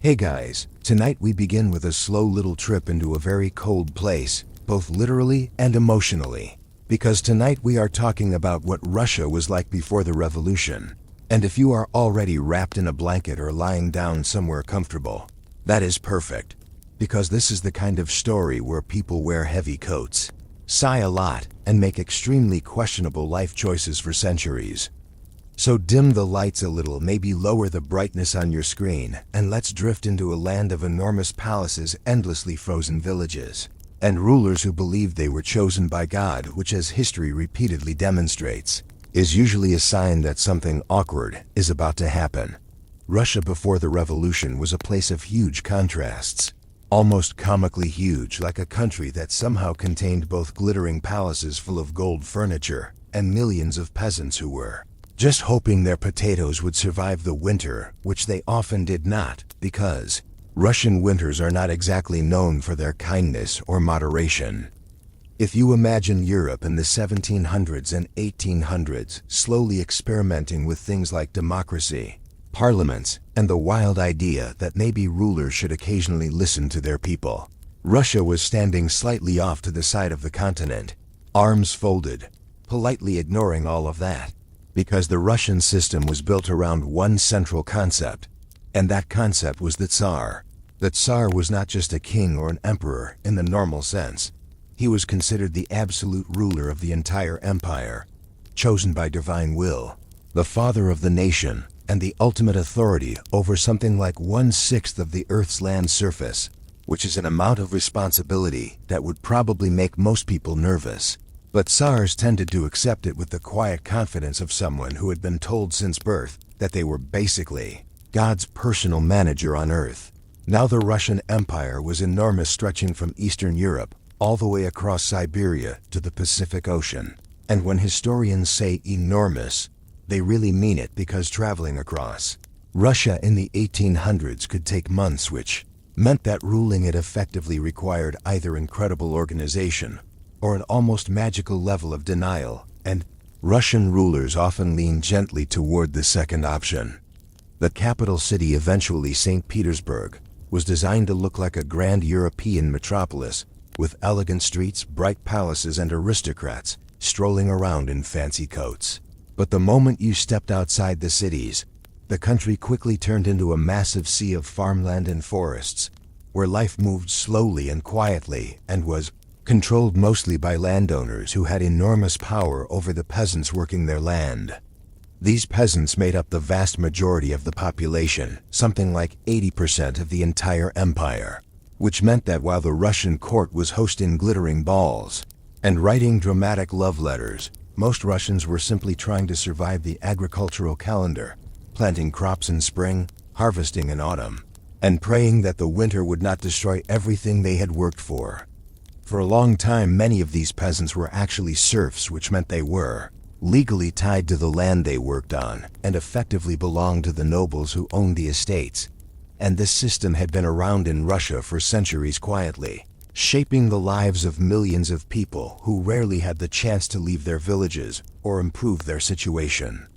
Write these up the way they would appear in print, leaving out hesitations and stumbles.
Hey guys, tonight we begin with a slow little trip into a very cold place, both literally and emotionally. Because tonight we are talking about what Russia was like before the revolution. And if you are already wrapped in a blanket or lying down somewhere comfortable, that is perfect. Because this is the kind of story where people wear heavy coats, sigh a lot, and make extremely questionable life choices for centuries. So dim the lights a little, maybe lower the brightness on your screen, and let's drift into a land of enormous palaces, endlessly frozen villages, and rulers who believed they were chosen by God, which, as history repeatedly demonstrates, is usually a sign that something awkward is about to happen. Russia before the revolution was a place of huge contrasts, almost comically huge, like a country that somehow contained both glittering palaces full of gold furniture and millions of peasants who were just hoping their potatoes would survive the winter, which they often did not, because Russian winters are not exactly known for their kindness or moderation. If you imagine Europe in the 1700s and 1800s slowly experimenting with things like democracy, parliaments, and the wild idea that maybe rulers should occasionally listen to their people, Russia was standing slightly off to the side of the continent, arms folded, politely ignoring all of that. Because the Russian system was built around one central concept, and that concept was the Tsar. The Tsar was not just a king or an emperor in the normal sense. He was considered the absolute ruler of the entire empire, chosen by divine will, the father of the nation, and the ultimate authority over something like 1/6 of the Earth's land surface, which is an amount of responsibility that would probably make most people nervous. But Tsars tended to accept it with the quiet confidence of someone who had been told since birth that they were basically God's personal manager on Earth. Now the Russian Empire was enormous, stretching from Eastern Europe all the way across Siberia to the Pacific Ocean. And when historians say enormous, they really mean it, because traveling across Russia in the 1800s could take months, which meant that ruling it effectively required either incredible organization or an almost magical level of denial, and Russian rulers often leaned gently toward the second option. The capital city, eventually Saint Petersburg, was designed to look like a grand European metropolis, with elegant streets, bright palaces, and aristocrats strolling around in fancy coats. But the moment you stepped outside the cities, the country quickly turned into a massive sea of farmland and forests, where life moved slowly and quietly and was controlled mostly by landowners who had enormous power over the peasants working their land. These peasants made up the vast majority of the population, something like 80% of the entire empire, which meant that while the Russian court was hosting glittering balls and writing dramatic love letters, most Russians were simply trying to survive the agricultural calendar, planting crops in spring, harvesting in autumn, and praying that the winter would not destroy everything they had worked for. For a long time, many of these peasants were actually serfs, which meant they were legally tied to the land they worked on and effectively belonged to the nobles who owned the estates. And this system had been around in Russia for centuries, quietly shaping the lives of millions of people who rarely had the chance to leave their villages or improve their situation.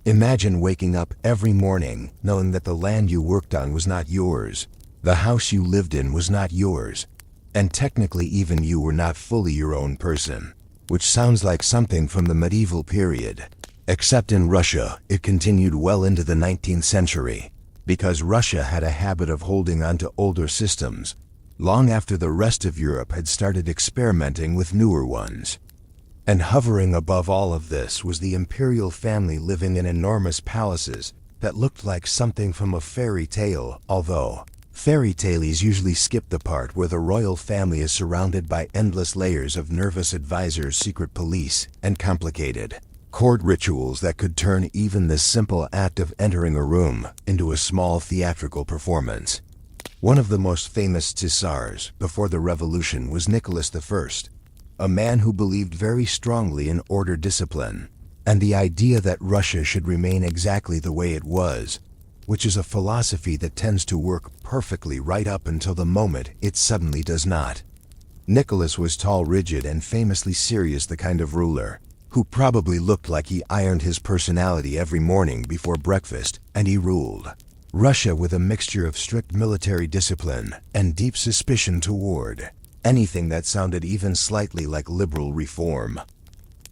Imagine waking up every morning knowing that the land you worked on was not yours, the house you lived in was not yours, and technically even you were not fully your own person, which sounds like something from the medieval period. Except in Russia, it continued well into the 19th century, because Russia had a habit of holding on to older systems, long after the rest of Europe had started experimenting with newer ones. And hovering above all of this was the imperial family, living in enormous palaces that looked like something from a fairy tale, although fairy tales usually skip the part where the royal family is surrounded by endless layers of nervous advisors, secret police, and complicated court rituals that could turn even the simple act of entering a room into a small theatrical performance. One of the most famous Tsars before the revolution was Nicholas I, a man who believed very strongly in order, discipline, and the idea that Russia should remain exactly the way it was, which is a philosophy that tends to work perfectly right up until the moment it suddenly does not. Nicholas was tall, rigid, and famously serious, the kind of ruler who probably looked like he ironed his personality every morning before breakfast, and he ruled Russia with a mixture of strict military discipline and deep suspicion toward anything that sounded even slightly like liberal reform.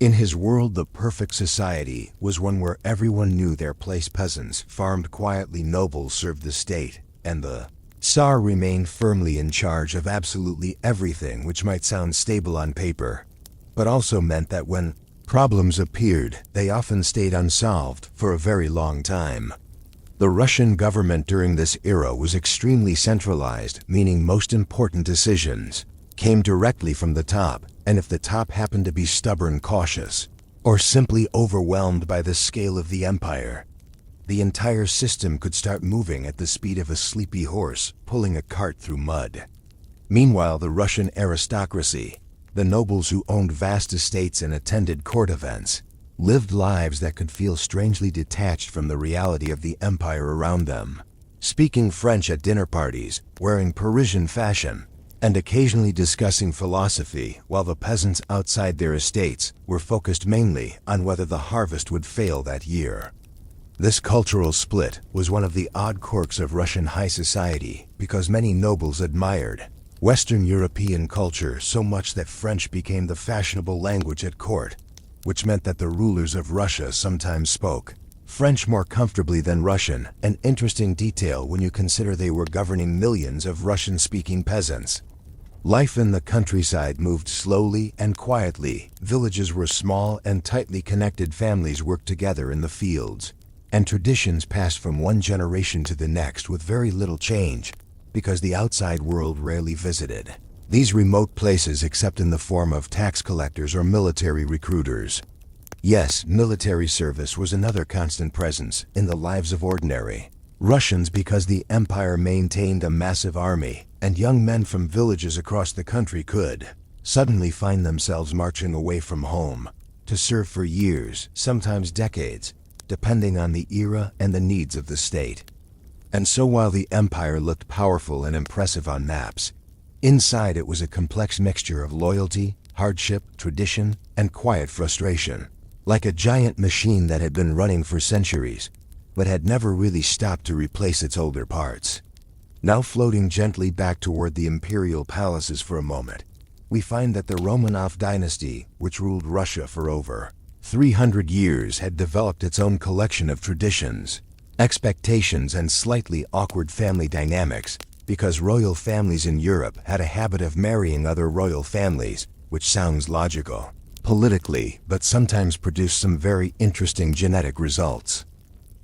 In his world, the perfect society was one where everyone knew their place. Peasants farmed quietly, nobles served the state, and the Tsar remained firmly in charge of absolutely everything, which might sound stable on paper, but also meant that when problems appeared, they often stayed unsolved for a very long time. The Russian government during this era was extremely centralized, meaning most important decisions came directly from the top, and if the top happened to be stubborn, cautious, or simply overwhelmed by the scale of the empire, the entire system could start moving at the speed of a sleepy horse pulling a cart through mud. Meanwhile, the Russian aristocracy, the nobles who owned vast estates and attended court events, lived lives that could feel strangely detached from the reality of the empire around them, speaking French at dinner parties, wearing Parisian fashion, and occasionally discussing philosophy, while the peasants outside their estates were focused mainly on whether the harvest would fail that year. This cultural split was one of the odd quirks of Russian high society, because many nobles admired Western European culture so much that French became the fashionable language at court, which meant that the rulers of Russia sometimes spoke French more comfortably than Russian, an interesting detail when you consider they were governing millions of Russian-speaking peasants. Life in the countryside moved slowly and quietly. Villages were small and tightly connected. Families worked together in the fields, and traditions passed from one generation to the next with very little change, because the outside world rarely visited these remote places except in the form of tax collectors or military recruiters. Yes, military service was another constant presence in the lives of ordinary Russians, because the empire maintained a massive army, and young men from villages across the country could suddenly find themselves marching away from home to serve for years, sometimes decades, depending on the era and the needs of the state. And so while the empire looked powerful and impressive on maps, inside it was a complex mixture of loyalty, hardship, tradition, and quiet frustration, like a giant machine that had been running for centuries, but had never really stopped to replace its older parts. Now floating gently back toward the imperial palaces for a moment, we find that the Romanov dynasty, which ruled Russia for over 300 years, had developed its own collection of traditions, expectations, and slightly awkward family dynamics, because royal families in Europe had a habit of marrying other royal families, which sounds logical politically, but sometimes produced some very interesting genetic results.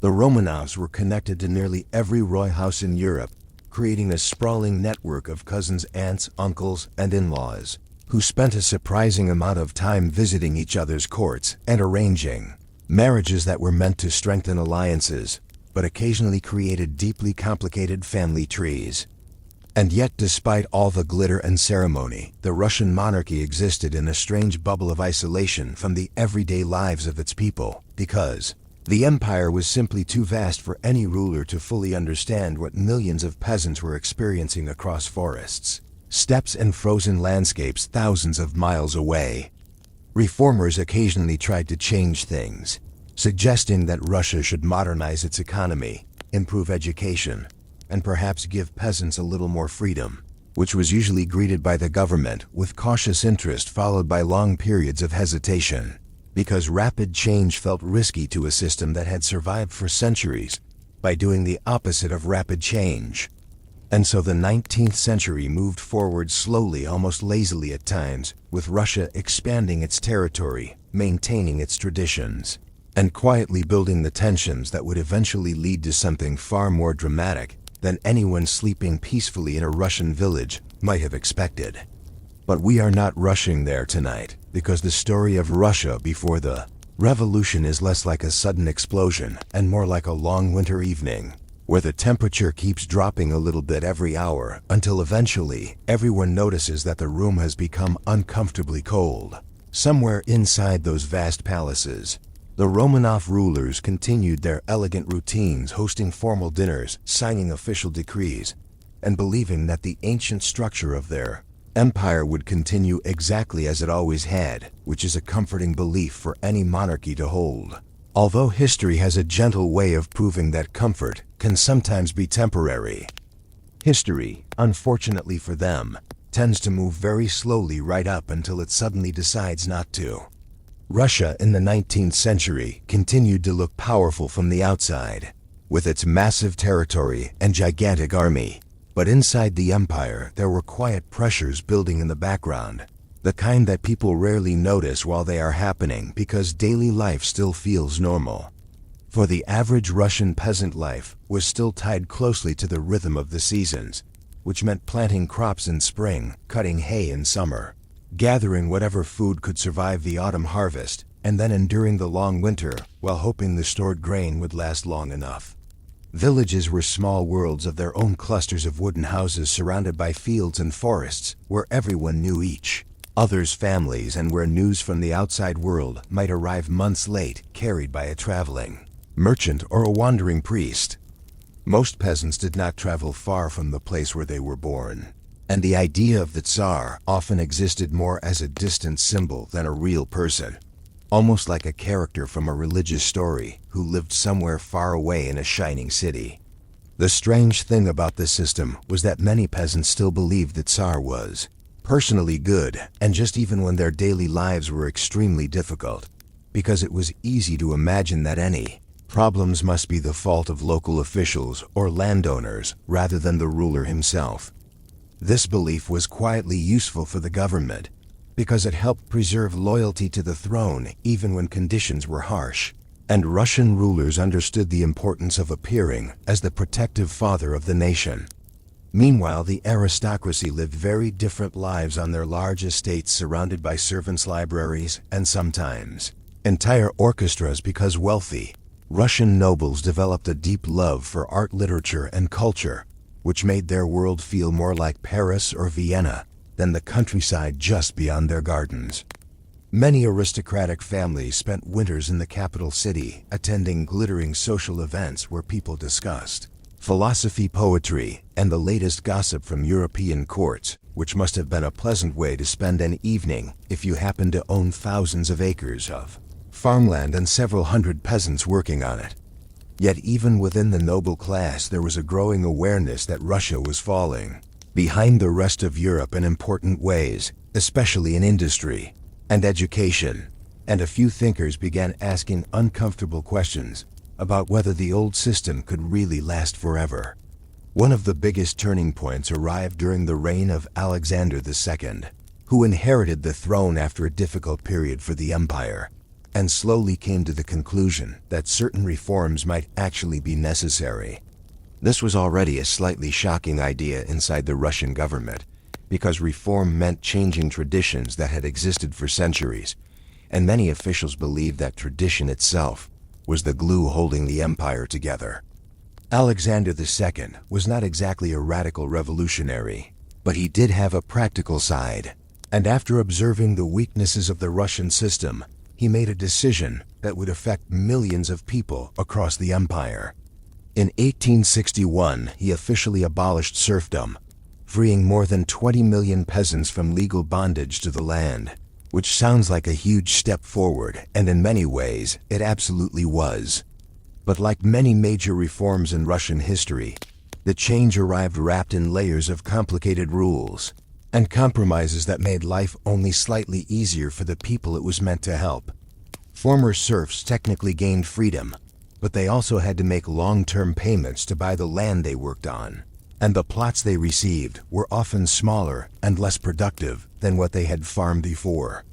The Romanovs were connected to nearly every royal house in Europe, creating a sprawling network of cousins, aunts, uncles, and in-laws, who spent a surprising amount of time visiting each other's courts and arranging marriages that were meant to strengthen alliances, but occasionally created deeply complicated family trees. And yet, despite all the glitter and ceremony, the Russian monarchy existed in a strange bubble of isolation from the everyday lives of its people, because the empire was simply too vast for any ruler to fully understand what millions of peasants were experiencing across forests, steppes, and frozen landscapes thousands of miles away. Reformers occasionally tried to change things, suggesting that Russia should modernize its economy, improve education, and perhaps give peasants a little more freedom, which was usually greeted by the government with cautious interest followed by long periods of hesitation, because rapid change felt risky to a system that had survived for centuries by doing the opposite of rapid change. And so the 19th century moved forward slowly, almost lazily at times, with Russia expanding its territory, maintaining its traditions, and quietly building the tensions that would eventually lead to something far more dramatic than anyone sleeping peacefully in a Russian village might have expected. But we are not rushing there tonight, because the story of Russia before the revolution is less like a sudden explosion and more like a long winter evening, where the temperature keeps dropping a little bit every hour until eventually everyone notices that the room has become uncomfortably cold. Somewhere inside those vast palaces, the Romanov rulers continued their elegant routines, hosting formal dinners, signing official decrees, and believing that the ancient structure of their empire would continue exactly as it always had, which is a comforting belief for any monarchy to hold. Although history has a gentle way of proving that comfort can sometimes be temporary. History, unfortunately for them, tends to move very slowly right up until it suddenly decides not to. Russia in the 19th century continued to look powerful from the outside, with its massive territory and gigantic army. But inside the empire, there were quiet pressures building in the background, the kind that people rarely notice while they are happening because daily life still feels normal. For the average Russian peasant, life was still tied closely to the rhythm of the seasons, which meant planting crops in spring, cutting hay in summer, gathering whatever food could survive the autumn harvest, and then enduring the long winter while hoping the stored grain would last long enough. Villages were small worlds of their own, clusters of wooden houses surrounded by fields and forests where everyone knew each other's families and where news from the outside world might arrive months late, carried by a traveling merchant or a wandering priest. Most peasants did not travel far from the place where they were born, and the idea of the Tsar often existed more as a distant symbol than a real person, almost like a character from a religious story who lived somewhere far away in a shining city. The strange thing about this system was that many peasants still believed the Tsar was personally good and just, even when their daily lives were extremely difficult, because it was easy to imagine that any problems must be the fault of local officials or landowners rather than the ruler himself. This belief was quietly useful for the government because it helped preserve loyalty to the throne even when conditions were harsh, and Russian rulers understood the importance of appearing as the protective father of the nation. Meanwhile, the aristocracy lived very different lives on their large estates, surrounded by servants' libraries and sometimes entire orchestras, because wealthy Russian nobles developed a deep love for art, literature, and culture, which made their world feel more like Paris or Vienna than the countryside just beyond their gardens. Many aristocratic families spent winters in the capital city, attending glittering social events where people discussed philosophy, poetry, and the latest gossip from European courts, which must have been a pleasant way to spend an evening if you happened to own thousands of acres of farmland and several hundred peasants working on it. Yet even within the noble class, there was a growing awareness that Russia was falling behind the rest of Europe in important ways, especially in industry and education, and a few thinkers began asking uncomfortable questions about whether the old system could really last forever. One of the biggest turning points arrived during the reign of Alexander II, who inherited the throne after a difficult period for the empire, and slowly came to the conclusion that certain reforms might actually be necessary. This was already a slightly shocking idea inside the Russian government, because reform meant changing traditions that had existed for centuries, and many officials believed that tradition itself was the glue holding the empire together. Alexander II was not exactly a radical revolutionary, but he did have a practical side, and after observing the weaknesses of the Russian system, he made a decision that would affect millions of people across the empire. In 1861, he officially abolished serfdom, freeing more than 20 million peasants from legal bondage to the land, which sounds like a huge step forward, and in many ways, it absolutely was. But like many major reforms in Russian history, the change arrived wrapped in layers of complicated rules and compromises that made life only slightly easier for the people it was meant to help. Former serfs technically gained freedom, but they also had to make long-term payments to buy the land they worked on, and the plots they received were often smaller and less productive than what they had farmed before.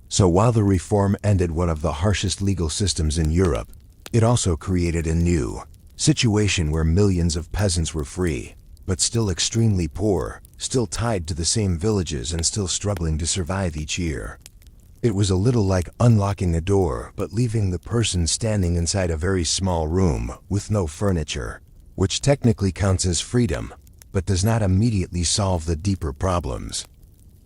So while the reform ended one of the harshest legal systems in Europe, it also created a new situation where millions of peasants were free, but still extremely poor, still tied to the same villages and still struggling to survive each year. It was a little like unlocking a door but leaving the person standing inside a very small room with no furniture, which technically counts as freedom, but does not immediately solve the deeper problems.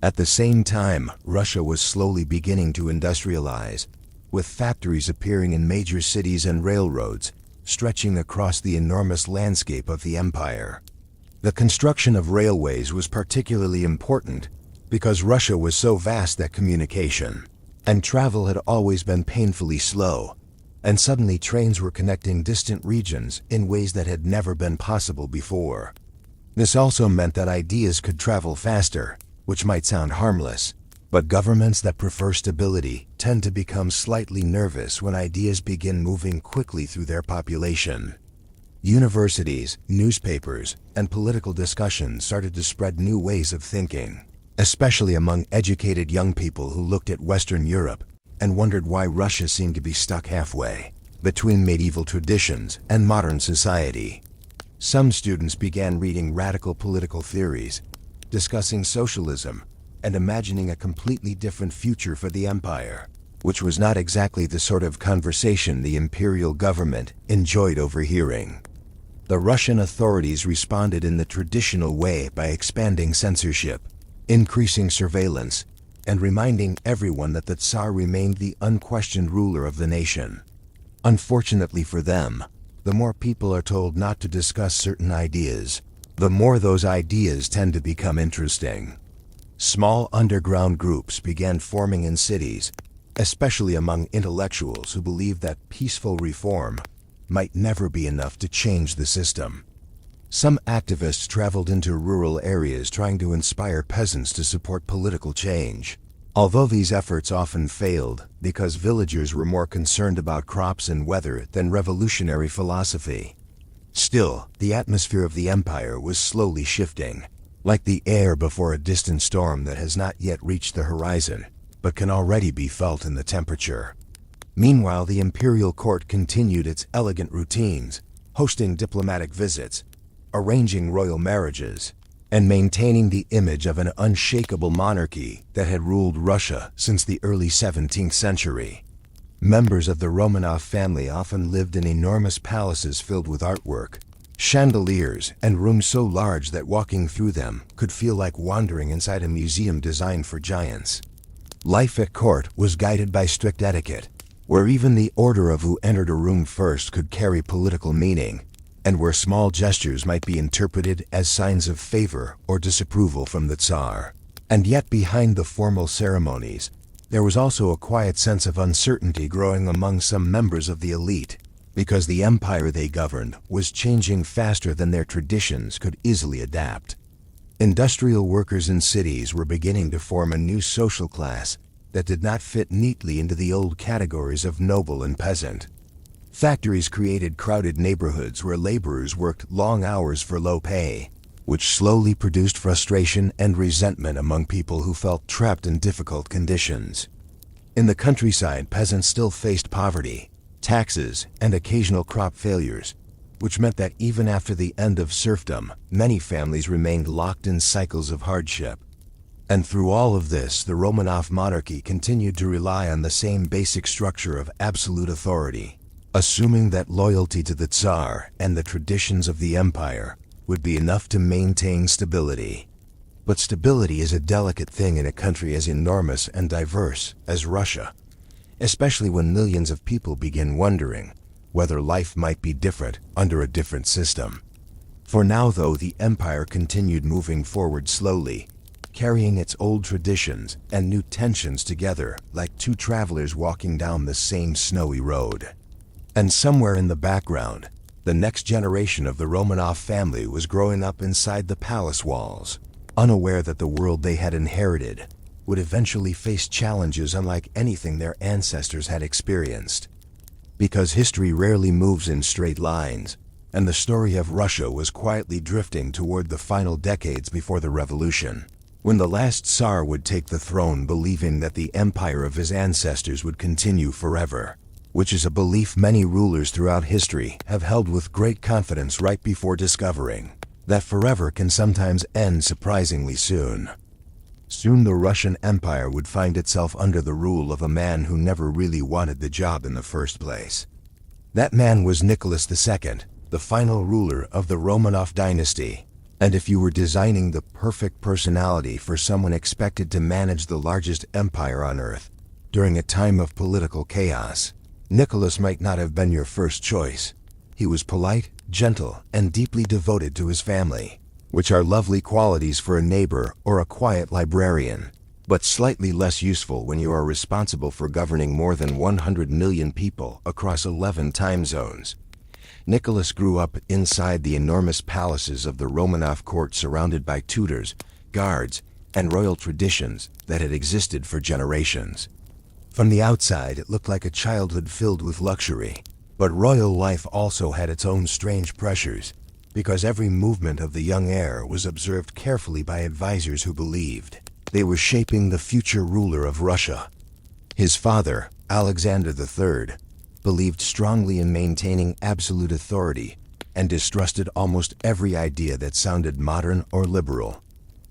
At the same time, Russia was slowly beginning to industrialize, with factories appearing in major cities and railroads stretching across the enormous landscape of the empire. The construction of railways was particularly important because Russia was so vast that communication and travel had always been painfully slow, and suddenly trains were connecting distant regions in ways that had never been possible before. This also meant that ideas could travel faster, which might sound harmless, but governments that prefer stability tend to become slightly nervous when ideas begin moving quickly through their population. Universities, newspapers, and political discussions started to spread new ways of thinking, especially among educated young people who looked at Western Europe and wondered why Russia seemed to be stuck halfway between medieval traditions and modern society. Some students began reading radical political theories, discussing socialism, and imagining a completely different future for the empire, which was not exactly the sort of conversation the imperial government enjoyed overhearing. The Russian authorities responded in the traditional way by expanding censorship, increasing surveillance, and reminding everyone that the Tsar remained the unquestioned ruler of the nation. Unfortunately for them, the more people are told not to discuss certain ideas, the more those ideas tend to become interesting. Small underground groups began forming in cities, especially among intellectuals who believed that peaceful reform might never be enough to change the system. Some activists traveled into rural areas trying to inspire peasants to support political change. Although these efforts often failed because villagers were more concerned about crops and weather than revolutionary philosophy. Still, the atmosphere of the empire was slowly shifting, like the air before a distant storm that has not yet reached the horizon, but can already be felt in the temperature. Meanwhile, the imperial court continued its elegant routines, hosting diplomatic visits, arranging royal marriages, and maintaining the image of an unshakable monarchy that had ruled Russia since the early 17th century. Members of the Romanov family often lived in enormous palaces filled with artwork, chandeliers, and rooms so large that walking through them could feel like wandering inside a museum designed for giants. Life at court was guided by strict etiquette, where even the order of who entered a room first could carry political meaning, and where small gestures might be interpreted as signs of favor or disapproval from the Tsar. And yet behind the formal ceremonies, there was also a quiet sense of uncertainty growing among some members of the elite, because the empire they governed was changing faster than their traditions could easily adapt. Industrial workers in cities were beginning to form a new social class that did not fit neatly into the old categories of noble and peasant. Factories created crowded neighborhoods where laborers worked long hours for low pay, which slowly produced frustration and resentment among people who felt trapped in difficult conditions. In the countryside, peasants still faced poverty, taxes, and occasional crop failures, which meant that even after the end of serfdom, many families remained locked in cycles of hardship. And through all of this, the Romanov monarchy continued to rely on the same basic structure of absolute authority, assuming that loyalty to the Tsar and the traditions of the empire would be enough to maintain stability. But stability is a delicate thing in a country as enormous and diverse as Russia, especially when millions of people begin wondering whether life might be different under a different system. For now, though, the empire continued moving forward slowly, carrying its old traditions and new tensions together like two travelers walking down the same snowy road. And somewhere in the background, the next generation of the Romanov family was growing up inside the palace walls, unaware that the world they had inherited would eventually face challenges unlike anything their ancestors had experienced. Because history rarely moves in straight lines, and the story of Russia was quietly drifting toward the final decades before the revolution, when the last Tsar would take the throne, believing that the empire of his ancestors would continue forever, which is a belief many rulers throughout history have held with great confidence right before discovering that forever can sometimes end surprisingly soon. Soon the Russian Empire would find itself under the rule of a man who never really wanted the job in the first place. That man was Nicholas II, the final ruler of the Romanov dynasty. And if you were designing the perfect personality for someone expected to manage the largest empire on earth during a time of political chaos, Nicholas might not have been your first choice. He was polite, gentle, and deeply devoted to his family, which are lovely qualities for a neighbor or a quiet librarian. but slightly less useful when you are responsible for governing more than 100 million people across 11 time zones. Nicholas grew up inside the enormous palaces of the Romanov court, surrounded by tutors, guards, and royal traditions that had existed for generations. From the outside, it looked like a childhood filled with luxury. But royal life also had its own strange pressures, because every movement of the young heir was observed carefully by advisors who believed they were shaping the future ruler of Russia. His father, Alexander III, believed strongly in maintaining absolute authority and distrusted almost every idea that sounded modern or liberal.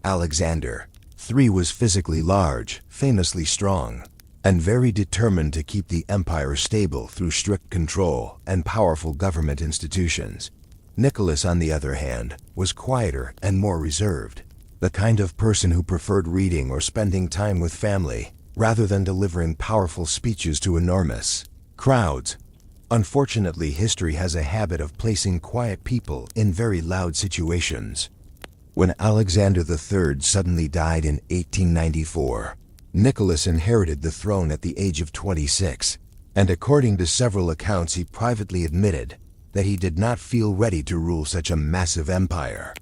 Alexander III was physically large, famously strong, and very determined to keep the empire stable through strict control and powerful government institutions. Nicholas, on the other hand, was quieter and more reserved, the kind of person who preferred reading or spending time with family, rather than delivering powerful speeches to enormous crowds. Unfortunately, history has a habit of placing quiet people in very loud situations. When Alexander III suddenly died in 1894, Nicholas inherited the throne at the age of 26, and according to several accounts, he privately admitted that he did not feel ready to rule such a massive empire.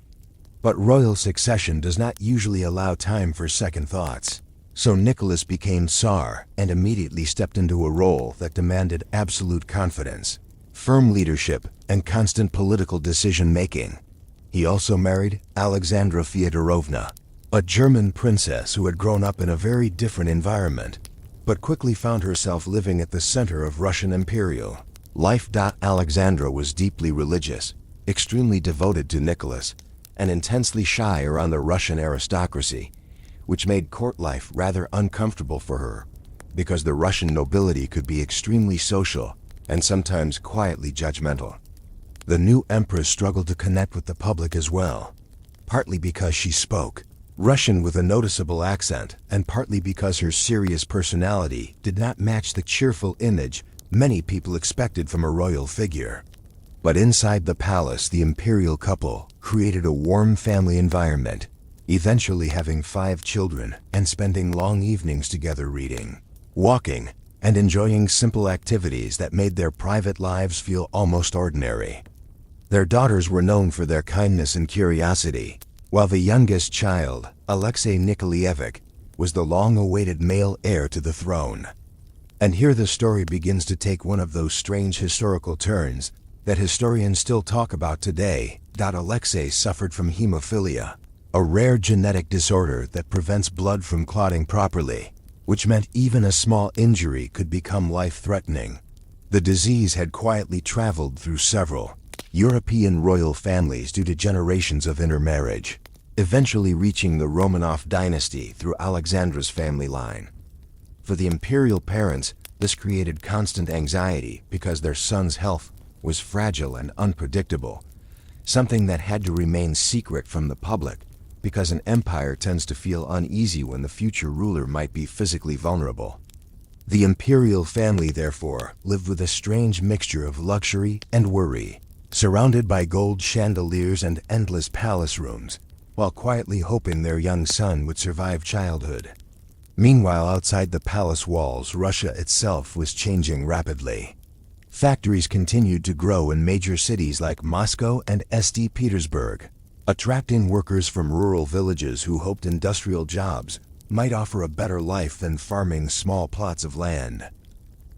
But royal succession does not usually allow time for second thoughts, so Nicholas became Tsar and immediately stepped into a role that demanded absolute confidence, firm leadership, and constant political decision-making. He also married Alexandra Fyodorovna, a German princess who had grown up in a very different environment, but quickly found herself living at the center of Russian imperial life. Alexandra was deeply religious, extremely devoted to Nicholas, and intensely shy around the Russian aristocracy, which made court life rather uncomfortable for her, because the Russian nobility could be extremely social and sometimes quietly judgmental. The new empress struggled to connect with the public as well, partly because she spoke Russian with a noticeable accent, and partly because her serious personality did not match the cheerful image many people expected from a royal figure. But inside the palace, the imperial couple created a warm family environment, eventually having 5 children and spending long evenings together reading, walking, and enjoying simple activities that made their private lives feel almost ordinary. Their daughters were known for their kindness and curiosity, while the youngest child, Alexei Nikolaevich, was the long-awaited male heir to the throne. And here the story begins to take one of those strange historical turns that historians still talk about today. Alexei suffered from hemophilia, a rare genetic disorder that prevents blood from clotting properly, which meant even a small injury could become life-threatening. The disease had quietly traveled through several European royal families due to generations of intermarriage, eventually reaching the Romanov dynasty through Alexandra's family line. For the imperial parents, this created constant anxiety because their son's health was fragile and unpredictable, something that had to remain secret from the public because an empire tends to feel uneasy when the future ruler might be physically vulnerable. The imperial family, therefore, lived with a strange mixture of luxury and worry, surrounded by gold chandeliers and endless palace rooms, while quietly hoping their young son would survive childhood. Meanwhile, outside the palace walls, Russia itself was changing rapidly. Factories continued to grow in major cities like Moscow and St. Petersburg, attracting workers from rural villages who hoped industrial jobs might offer a better life than farming small plots of land.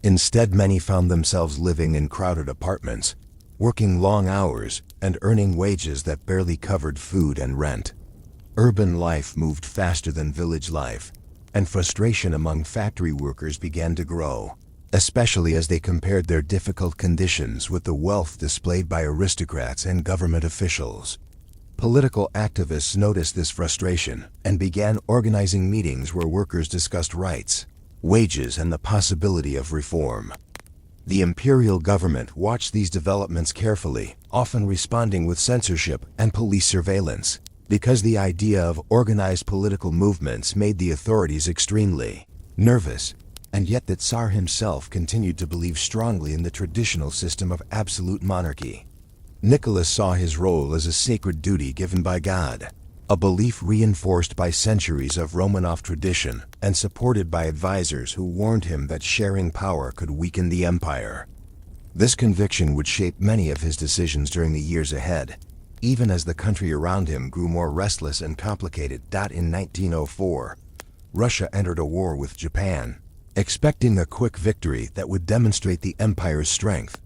Instead, many found themselves living in crowded apartments, working long hours, and earning wages that barely covered food and rent. Urban life moved faster than village life, and frustration among factory workers began to grow, especially as they compared their difficult conditions with the wealth displayed by aristocrats and government officials. Political activists noticed this frustration and began organizing meetings where workers discussed rights, wages, and the possibility of reform. The imperial government watched these developments carefully, often responding with censorship and police surveillance, because the idea of organized political movements made the authorities extremely nervous. And yet the Tsar himself continued to believe strongly in the traditional system of absolute monarchy. Nicholas saw his role as a sacred duty given by God, a belief reinforced by centuries of Romanov tradition and supported by advisors who warned him that sharing power could weaken the empire. This conviction would shape many of his decisions during the years ahead, even as the country around him grew more restless and complicated. In 1904, Russia entered a war with Japan, expecting a quick victory that would demonstrate the empire's strength.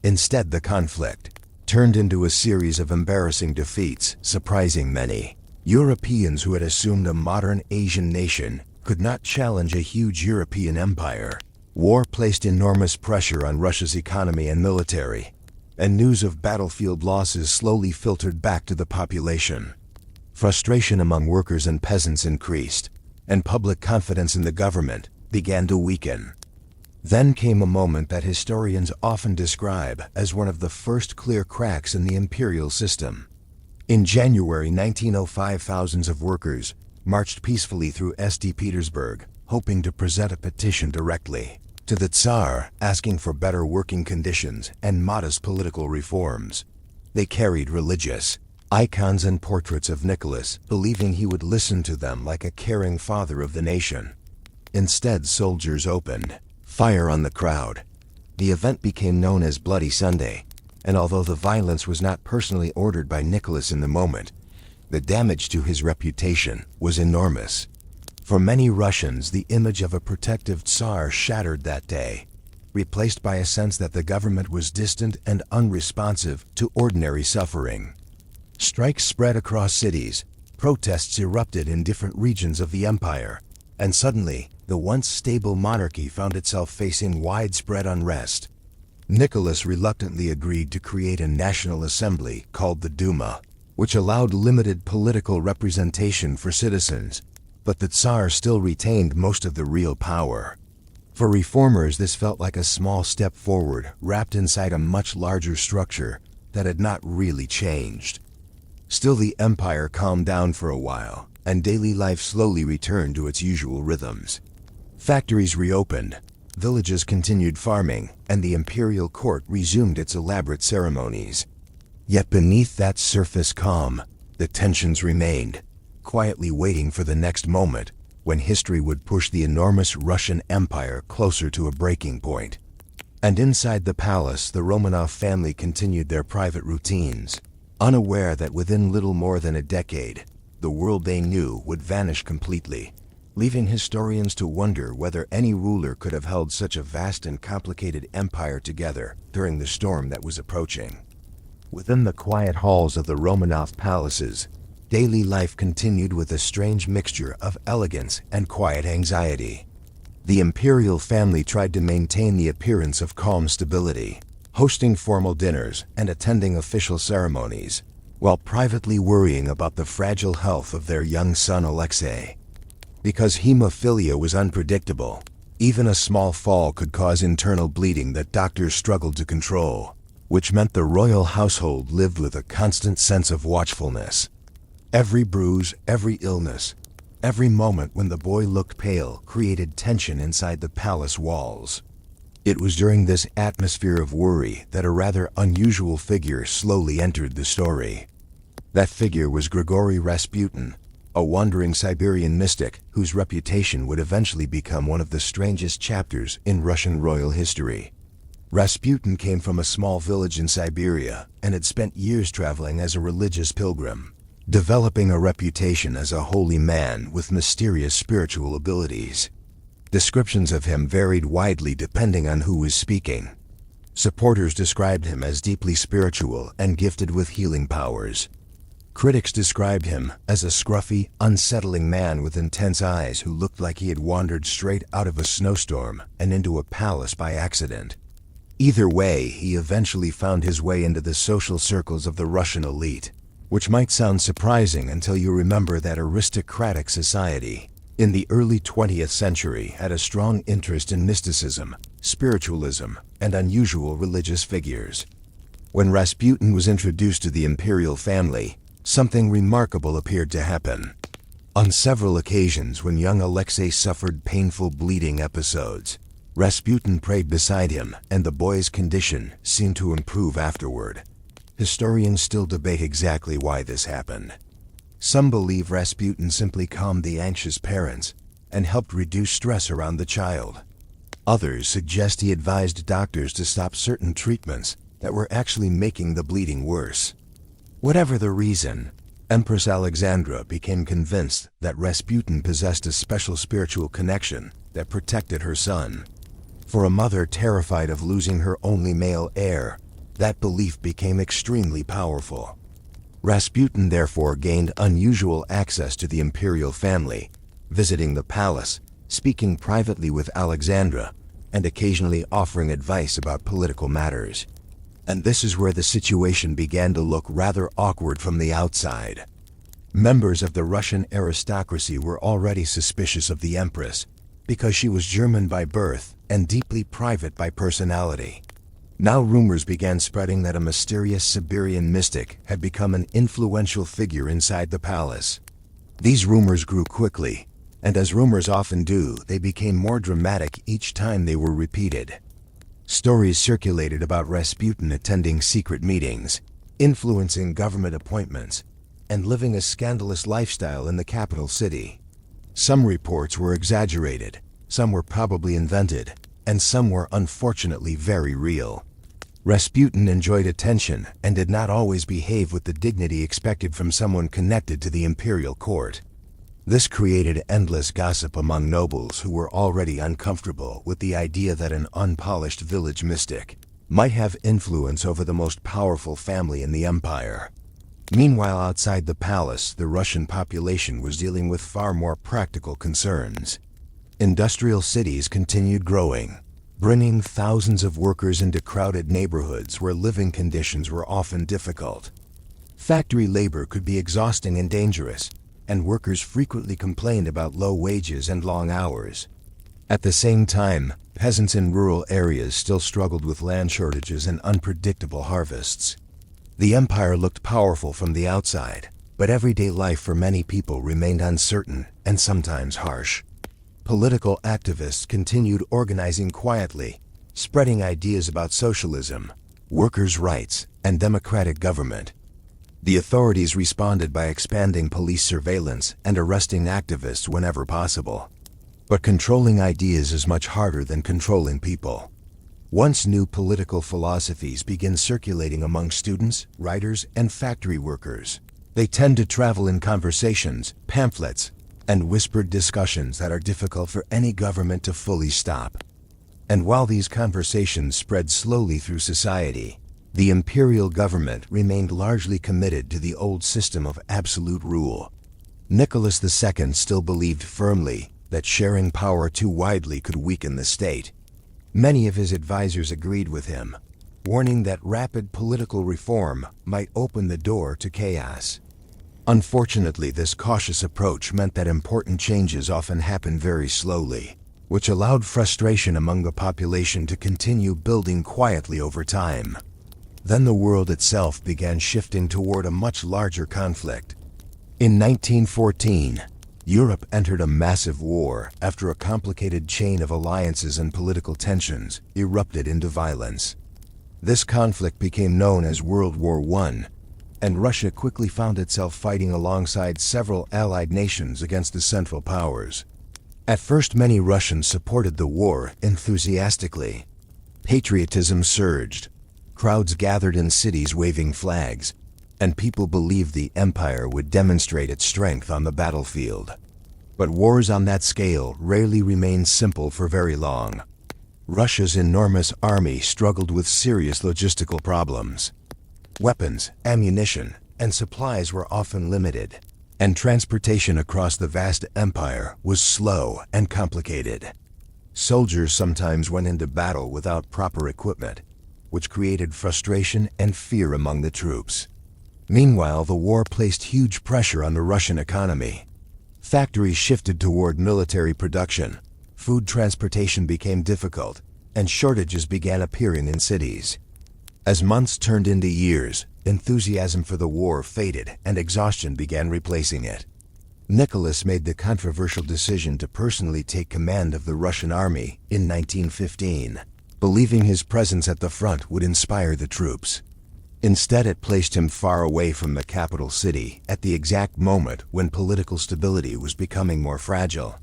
Instead, the conflict turned into a series of embarrassing defeats, surprising many. Europeans who had assumed a modern Asian nation could not challenge a huge European empire. War placed enormous pressure on Russia's economy and military, and news of battlefield losses slowly filtered back to the population. Frustration among workers and peasants increased, and public confidence in the government began to weaken. Then came a moment that historians often describe as one of the first clear cracks in the imperial system. In January 1905, thousands of workers marched peacefully through St. Petersburg, hoping to present a petition directly to the Tsar, asking for better working conditions and modest political reforms. They carried religious icons and portraits of Nicholas, believing he would listen to them like a caring father of the nation. Instead, soldiers opened fire on the crowd. The event became known as Bloody Sunday, and although the violence was not personally ordered by Nicholas in the moment, the damage to his reputation was enormous. For many Russians, the image of a protective Tsar shattered that day, replaced by a sense that the government was distant and unresponsive to ordinary suffering. Strikes spread across cities, protests erupted in different regions of the empire, and suddenly, the once stable monarchy found itself facing widespread unrest. Nicholas reluctantly agreed to create a national assembly called the Duma, which allowed limited political representation for citizens, but the Tsar still retained most of the real power. For reformers, this felt like a small step forward, wrapped inside a much larger structure that had not really changed. Still, the empire calmed down for a while, and daily life slowly returned to its usual rhythms. Factories reopened, villages continued farming, and the imperial court resumed its elaborate ceremonies. Yet beneath that surface calm, the tensions remained, quietly waiting for the next moment when history would push the enormous Russian Empire closer to a breaking point. And inside the palace, the Romanov family continued their private routines, unaware that within little more than a decade, the world they knew would vanish completely, leaving historians to wonder whether any ruler could have held such a vast and complicated empire together during the storm that was approaching. Within the quiet halls of the Romanov palaces, daily life continued with a strange mixture of elegance and quiet anxiety. The imperial family tried to maintain the appearance of calm stability, hosting formal dinners and attending official ceremonies, while privately worrying about the fragile health of their young son Alexei. Because hemophilia was unpredictable, even a small fall could cause internal bleeding that doctors struggled to control, which meant the royal household lived with a constant sense of watchfulness. Every bruise, every illness, every moment when the boy looked pale created tension inside the palace walls. It was during this atmosphere of worry that a rather unusual figure slowly entered the story. That figure was Grigory Rasputin, a wandering Siberian mystic whose reputation would eventually become one of the strangest chapters in Russian royal history. Rasputin came from a small village in Siberia and had spent years traveling as a religious pilgrim, developing a reputation as a holy man with mysterious spiritual abilities. Descriptions of him varied widely depending on who was speaking. Supporters described him as deeply spiritual and gifted with healing powers. Critics described him as a scruffy, unsettling man with intense eyes who looked like he had wandered straight out of a snowstorm and into a palace by accident. Either way, he eventually found his way into the social circles of the Russian elite, which might sound surprising until you remember that aristocratic society in the early 20th century had a strong interest in mysticism, spiritualism, and unusual religious figures. When Rasputin was introduced to the imperial family, something remarkable appeared to happen. On several occasions when young Alexei suffered painful bleeding episodes, Rasputin prayed beside him, and the boy's condition seemed to improve afterward. Historians still debate exactly why this happened. Some believe Rasputin simply calmed the anxious parents and helped reduce stress around the child. Others suggest he advised doctors to stop certain treatments that were actually making the bleeding worse. Whatever the reason, Empress Alexandra became convinced that Rasputin possessed a special spiritual connection that protected her son. For a mother terrified of losing her only male heir, that belief became extremely powerful. Rasputin therefore gained unusual access to the imperial family, visiting the palace, speaking privately with Alexandra, and occasionally offering advice about political matters. And this is where the situation began to look rather awkward from the outside. Members of the Russian aristocracy were already suspicious of the Empress because she was German by birth and deeply private by personality. Now rumors began spreading that a mysterious Siberian mystic had become an influential figure inside the palace. These rumors grew quickly, and as rumors often do, they became more dramatic each time they were repeated. Stories circulated about Rasputin attending secret meetings, influencing government appointments, and living a scandalous lifestyle in the capital city. Some reports were exaggerated, some were probably invented, and some were unfortunately very real. Rasputin enjoyed attention and did not always behave with the dignity expected from someone connected to the imperial court. This created endless gossip among nobles who were already uncomfortable with the idea that an unpolished village mystic might have influence over the most powerful family in the empire. Meanwhile, outside the palace, the Russian population was dealing with far more practical concerns. Industrial cities continued growing, bringing thousands of workers into crowded neighborhoods where living conditions were often difficult. Factory labor could be exhausting and dangerous, and workers frequently complained about low wages and long hours. At the same time, peasants in rural areas still struggled with land shortages and unpredictable harvests. The empire looked powerful from the outside, but everyday life for many people remained uncertain and sometimes harsh. Political activists continued organizing quietly, spreading ideas about socialism, workers' rights, and democratic government. The authorities responded by expanding police surveillance and arresting activists whenever possible. But controlling ideas is much harder than controlling people. Once new political philosophies begin circulating among students, writers, and factory workers, they tend to travel in conversations, pamphlets, and whispered discussions that are difficult for any government to fully stop. And while these conversations spread slowly through society, the imperial government remained largely committed to the old system of absolute rule. Nicholas II still believed firmly that sharing power too widely could weaken the state. Many of his advisors agreed with him, warning that rapid political reform might open the door to chaos. Unfortunately, this cautious approach meant that important changes often happened very slowly, which allowed frustration among the population to continue building quietly over time. Then the world itself began shifting toward a much larger conflict. In 1914, Europe entered a massive war after a complicated chain of alliances and political tensions erupted into violence. This conflict became known as World War I, and Russia quickly found itself fighting alongside several allied nations against the Central Powers. At first, many Russians supported the war enthusiastically. Patriotism surged. Crowds gathered in cities waving flags, and people believed the empire would demonstrate its strength on the battlefield. But wars on that scale rarely remained simple for very long. Russia's enormous army struggled with serious logistical problems. Weapons, ammunition, and supplies were often limited, and transportation across the vast empire was slow and complicated. Soldiers sometimes went into battle without proper equipment, which created frustration and fear among the troops. Meanwhile, the war placed huge pressure on the Russian economy. Factories shifted toward military production, food transportation became difficult, and shortages began appearing in cities. As months turned into years, enthusiasm for the war faded and exhaustion began replacing it. Nicholas made the controversial decision to personally take command of the Russian army in 1915, believing his presence at the front would inspire the troops. Instead, it placed him far away from the capital city at the exact moment when political stability was becoming more fragile.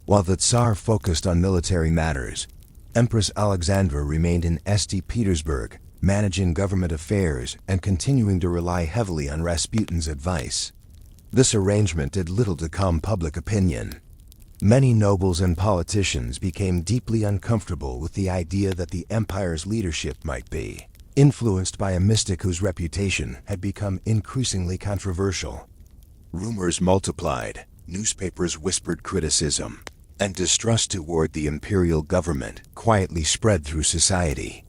While the Tsar focused on military matters, Empress Alexandra remained in St. Petersburg, managing government affairs and continuing to rely heavily on Rasputin's advice. This arrangement did little to calm public opinion. Many nobles and politicians became deeply uncomfortable with the idea that the empire's leadership might be influenced by a mystic whose reputation had become increasingly controversial. Rumors multiplied, newspapers whispered criticism, and distrust toward the imperial government quietly spread through society.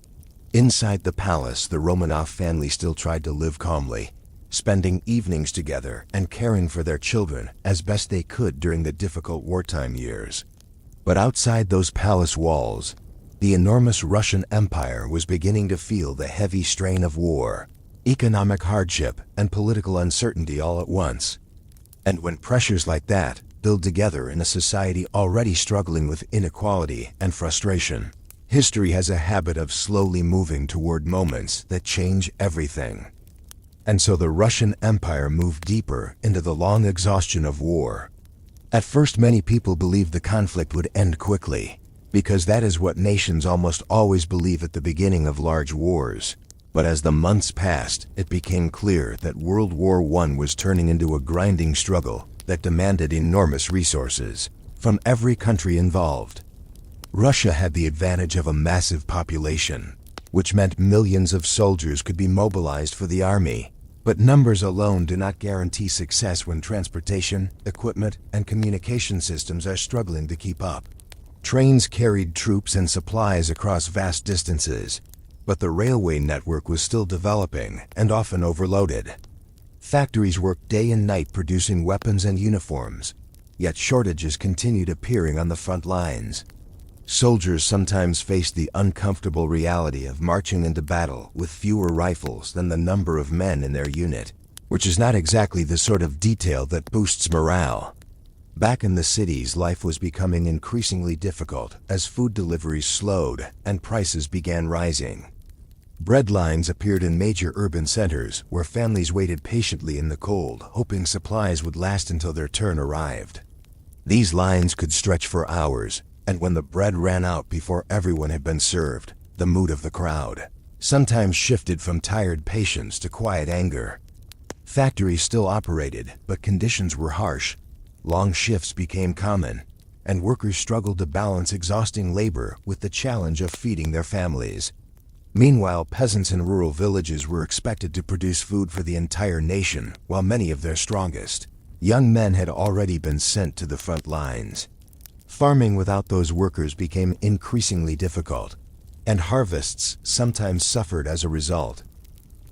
Inside the palace, the Romanov family still tried to live calmly, spending evenings together and caring for their children as best they could during the difficult wartime years. But outside those palace walls, the enormous Russian Empire was beginning to feel the heavy strain of war, economic hardship, and political uncertainty all at once. And when pressures like that build together in a society already struggling with inequality and frustration, history has a habit of slowly moving toward moments that change everything. And so the Russian Empire moved deeper into the long exhaustion of war. At first, many people believed the conflict would end quickly, because that is what nations almost always believe at the beginning of large wars. But as the months passed, it became clear that World War I was turning into a grinding struggle that demanded enormous resources from every country involved. Russia had the advantage of a massive population, which meant millions of soldiers could be mobilized for the army. But numbers alone do not guarantee success when transportation, equipment, and communication systems are struggling to keep up. Trains carried troops and supplies across vast distances, but the railway network was still developing and often overloaded. Factories worked day and night producing weapons and uniforms, yet shortages continued appearing on the front lines. Soldiers sometimes faced the uncomfortable reality of marching into battle with fewer rifles than the number of men in their unit, which is not exactly the sort of detail that boosts morale. Back in the cities, life was becoming increasingly difficult as food deliveries slowed and prices began rising. Bread lines appeared in major urban centers where families waited patiently in the cold, hoping supplies would last until their turn arrived. These lines could stretch for hours, and when the bread ran out before everyone had been served, the mood of the crowd sometimes shifted from tired patience to quiet anger. Factories still operated, but conditions were harsh. Long shifts became common, and workers struggled to balance exhausting labor with the challenge of feeding their families. Meanwhile, peasants in rural villages were expected to produce food for the entire nation, while many of their strongest young men had already been sent to the front lines. Farming without those workers became increasingly difficult, and harvests sometimes suffered as a result.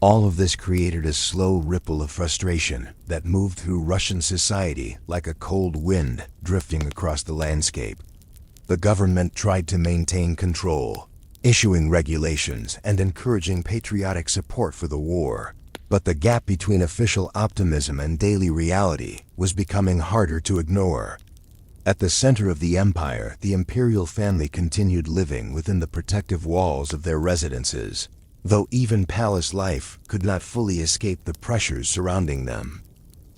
All of this created a slow ripple of frustration that moved through Russian society like a cold wind drifting across the landscape. The government tried to maintain control, issuing regulations and encouraging patriotic support for the war. But the gap between official optimism and daily reality was becoming harder to ignore. At the center of the empire, the imperial family continued living within the protective walls of their residences, though even palace life could not fully escape the pressures surrounding them.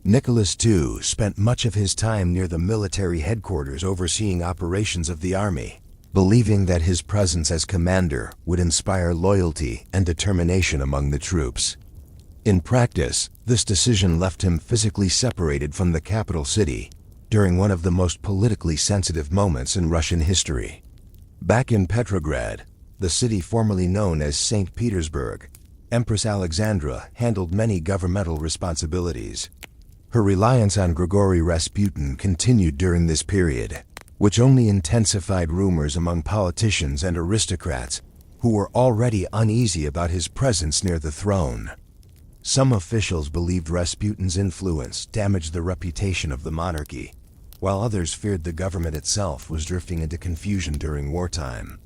Nicholas, too, spent much of his time near the military headquarters overseeing operations of the army, believing that his presence as commander would inspire loyalty and determination among the troops. In practice, this decision left him physically separated from the capital city during one of the most politically sensitive moments in Russian history. Back in Petrograd, the city formerly known as Saint Petersburg, Empress Alexandra handled many governmental responsibilities. Her reliance on Grigory Rasputin continued during this period, which only intensified rumors among politicians and aristocrats who were already uneasy about his presence near the throne. Some officials believed Rasputin's influence damaged the reputation of the monarchy, while others feared the government itself was drifting into confusion during wartime.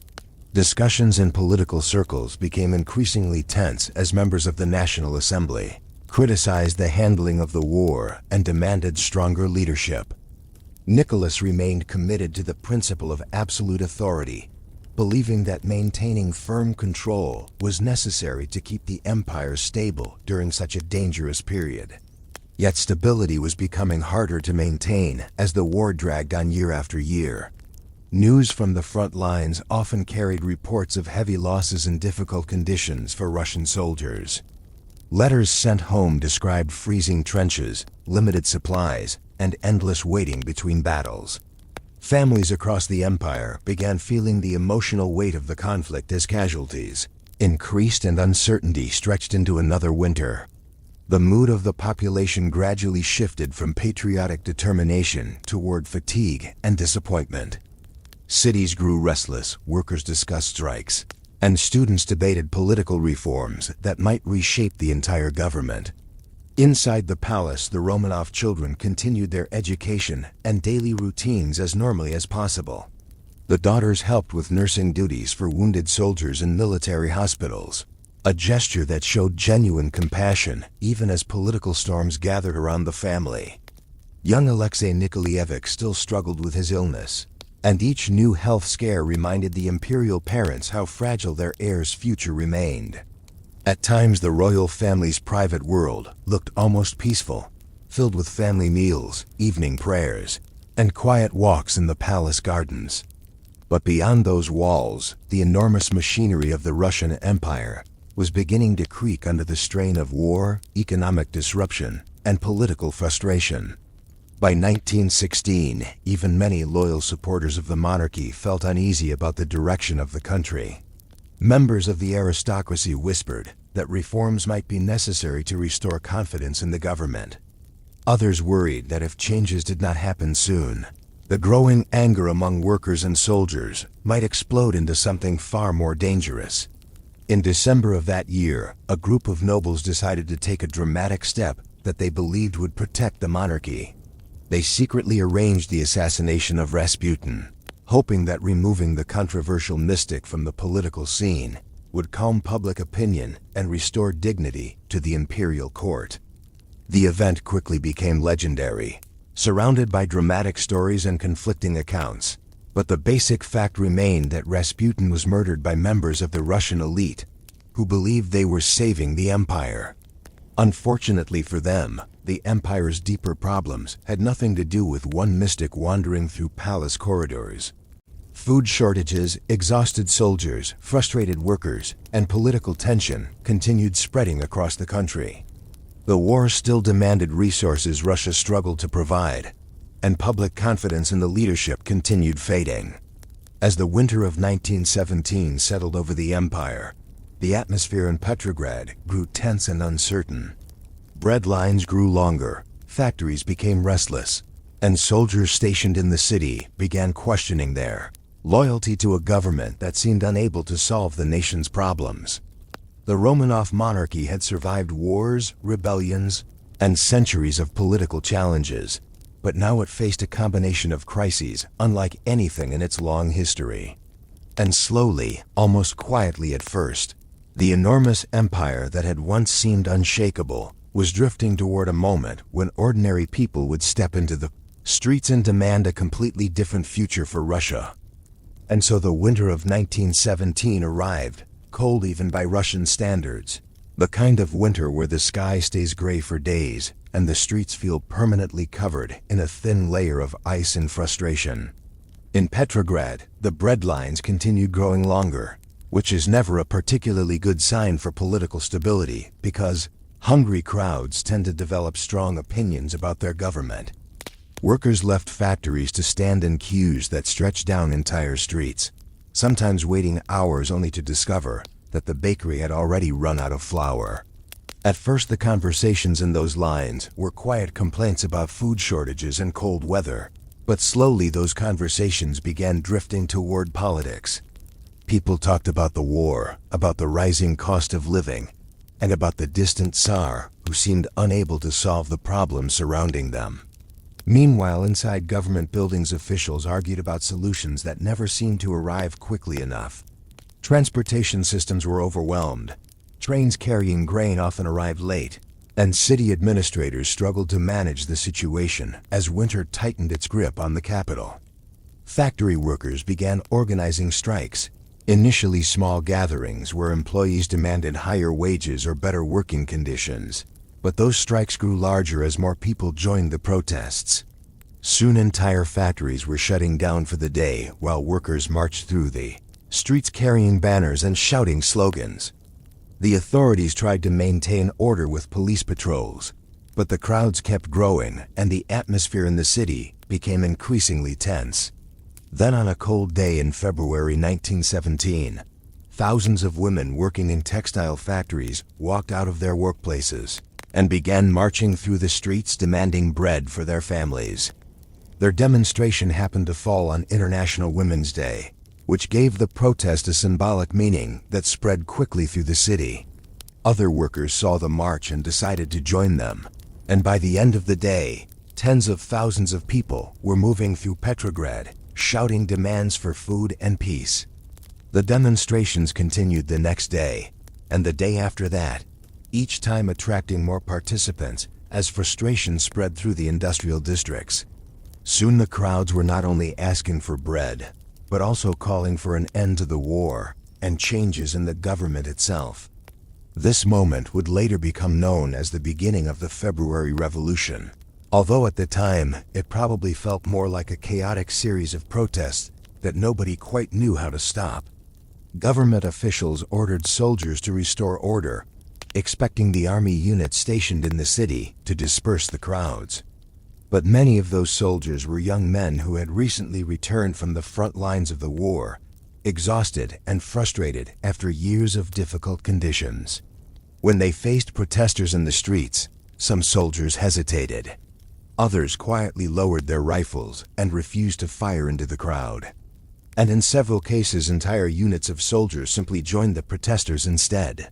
Discussions in political circles became increasingly tense as members of the National Assembly criticized the handling of the war and demanded stronger leadership. Nicholas remained committed to the principle of absolute authority, believing that maintaining firm control was necessary to keep the empire stable during such a dangerous period. Yet stability was becoming harder to maintain as the war dragged on year after year. News from the front lines often carried reports of heavy losses and difficult conditions for Russian soldiers. Letters sent home described freezing trenches, limited supplies, and endless waiting between battles. Families across the empire began feeling the emotional weight of the conflict as casualties increased and uncertainty stretched into another winter. The mood of the population gradually shifted from patriotic determination toward fatigue and disappointment. Cities grew restless, workers discussed strikes, and students debated political reforms that might reshape the entire government. Inside the palace, the Romanov children continued their education and daily routines as normally as possible. The daughters helped with nursing duties for wounded soldiers in military hospitals, a gesture that showed genuine compassion even as political storms gathered around the family. Young Alexei Nikolaevich still struggled with his illness, and each new health scare reminded the imperial parents how fragile their heir's future remained. At times, the royal family's private world looked almost peaceful, filled with family meals, evening prayers, and quiet walks in the palace gardens. But beyond those walls, the enormous machinery of the Russian Empire was beginning to creak under the strain of war, economic disruption, and political frustration. By 1916, even many loyal supporters of the monarchy felt uneasy about the direction of the country. Members of the aristocracy whispered that reforms might be necessary to restore confidence in the government. Others worried that if changes did not happen soon, the growing anger among workers and soldiers might explode into something far more dangerous. In December of that year, a group of nobles decided to take a dramatic step that they believed would protect the monarchy. They secretly arranged the assassination of Rasputin, hoping that removing the controversial mystic from the political scene would calm public opinion and restore dignity to the imperial court. The event quickly became legendary, surrounded by dramatic stories and conflicting accounts. But the basic fact remained that Rasputin was murdered by members of the Russian elite, who believed they were saving the empire. Unfortunately for them, the empire's deeper problems had nothing to do with one mystic wandering through palace corridors. Food shortages, exhausted soldiers, frustrated workers, and political tension continued spreading across the country. The war still demanded resources Russia struggled to provide, and public confidence in the leadership continued fading. As the winter of 1917 settled over the empire, the atmosphere in Petrograd grew tense and uncertain. Bread lines grew longer, factories became restless, and soldiers stationed in the city began questioning their loyalty to a government that seemed unable to solve the nation's problems. The Romanov monarchy had survived wars, rebellions, and centuries of political challenges, but now it faced a combination of crises unlike anything in its long history. And slowly, almost quietly at first, the enormous empire that had once seemed unshakable was drifting toward a moment when ordinary people would step into the streets and demand a completely different future for Russia. And so the winter of 1917 arrived, cold even by Russian standards, the kind of winter where the sky stays gray for days and the streets feel permanently covered in a thin layer of ice and frustration. In Petrograd, the bread lines continued growing longer, which is never a particularly good sign for political stability because hungry crowds tend to develop strong opinions about their government. Workers left factories to stand in queues that stretched down entire streets, sometimes waiting hours only to discover that the bakery had already run out of flour. At first, the conversations in those lines were quiet complaints about food shortages and cold weather, but slowly those conversations began drifting toward politics. People talked about the war, about the rising cost of living, and about the distant Tsar who seemed unable to solve the problems surrounding them. Meanwhile, inside government buildings, officials argued about solutions that never seemed to arrive quickly enough. Transportation systems were overwhelmed. Trains carrying grain often arrived late, and city administrators struggled to manage the situation as winter tightened its grip on the capital. Factory workers began organizing strikes, Initially small gatherings where employees demanded higher wages or better working conditions, but those strikes grew larger as more people joined the protests. Soon entire factories were shutting down for the day while workers marched through the streets carrying banners and shouting slogans. The authorities tried to maintain order with police patrols, but the crowds kept growing and the atmosphere in the city became increasingly tense. Then on a cold day in February 1917, thousands of women working in textile factories walked out of their workplaces and began marching through the streets demanding bread for their families. Their demonstration happened to fall on International Women's Day, which gave the protest a symbolic meaning that spread quickly through the city. Other workers saw the march and decided to join them, and by the end of the day, tens of thousands of people were moving through Petrograd, shouting demands for food and peace. The demonstrations continued the next day, and the day after that, each time attracting more participants as frustration spread through the industrial districts. Soon the crowds were not only asking for bread, but also calling for an end to the war and changes in the government itself. This moment would later become known as the beginning of the February Revolution, although at the time it probably felt more like a chaotic series of protests that nobody quite knew how to stop. Government officials ordered soldiers to restore order, expecting the army units stationed in the city to disperse the crowds. But many of those soldiers were young men who had recently returned from the front lines of the war, exhausted and frustrated after years of difficult conditions. When they faced protesters in the streets, some soldiers hesitated. Others quietly lowered their rifles and refused to fire into the crowd. And in several cases, entire units of soldiers simply joined the protesters instead.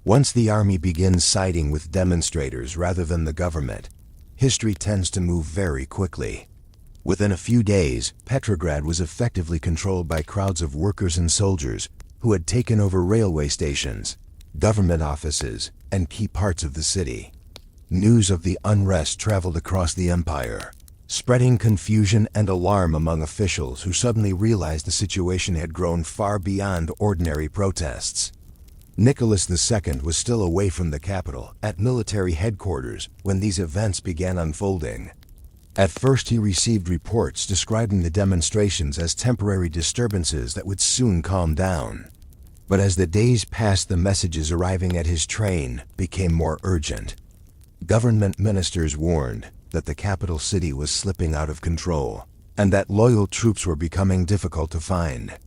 Once the army begins siding with demonstrators rather than the government, history tends to move very quickly. Within a few days, Petrograd was effectively controlled by crowds of workers and soldiers who had taken over railway stations, government offices, and key parts of the city. News of the unrest traveled across the empire, spreading confusion and alarm among officials who suddenly realized the situation had grown far beyond ordinary protests. Nicholas II was still away from the capital at military headquarters when these events began unfolding. At first he received reports describing the demonstrations as temporary disturbances that would soon calm down. But as the days passed, the messages arriving at his train became more urgent. Government ministers warned that the capital city was slipping out of control and that loyal troops were becoming difficult to find.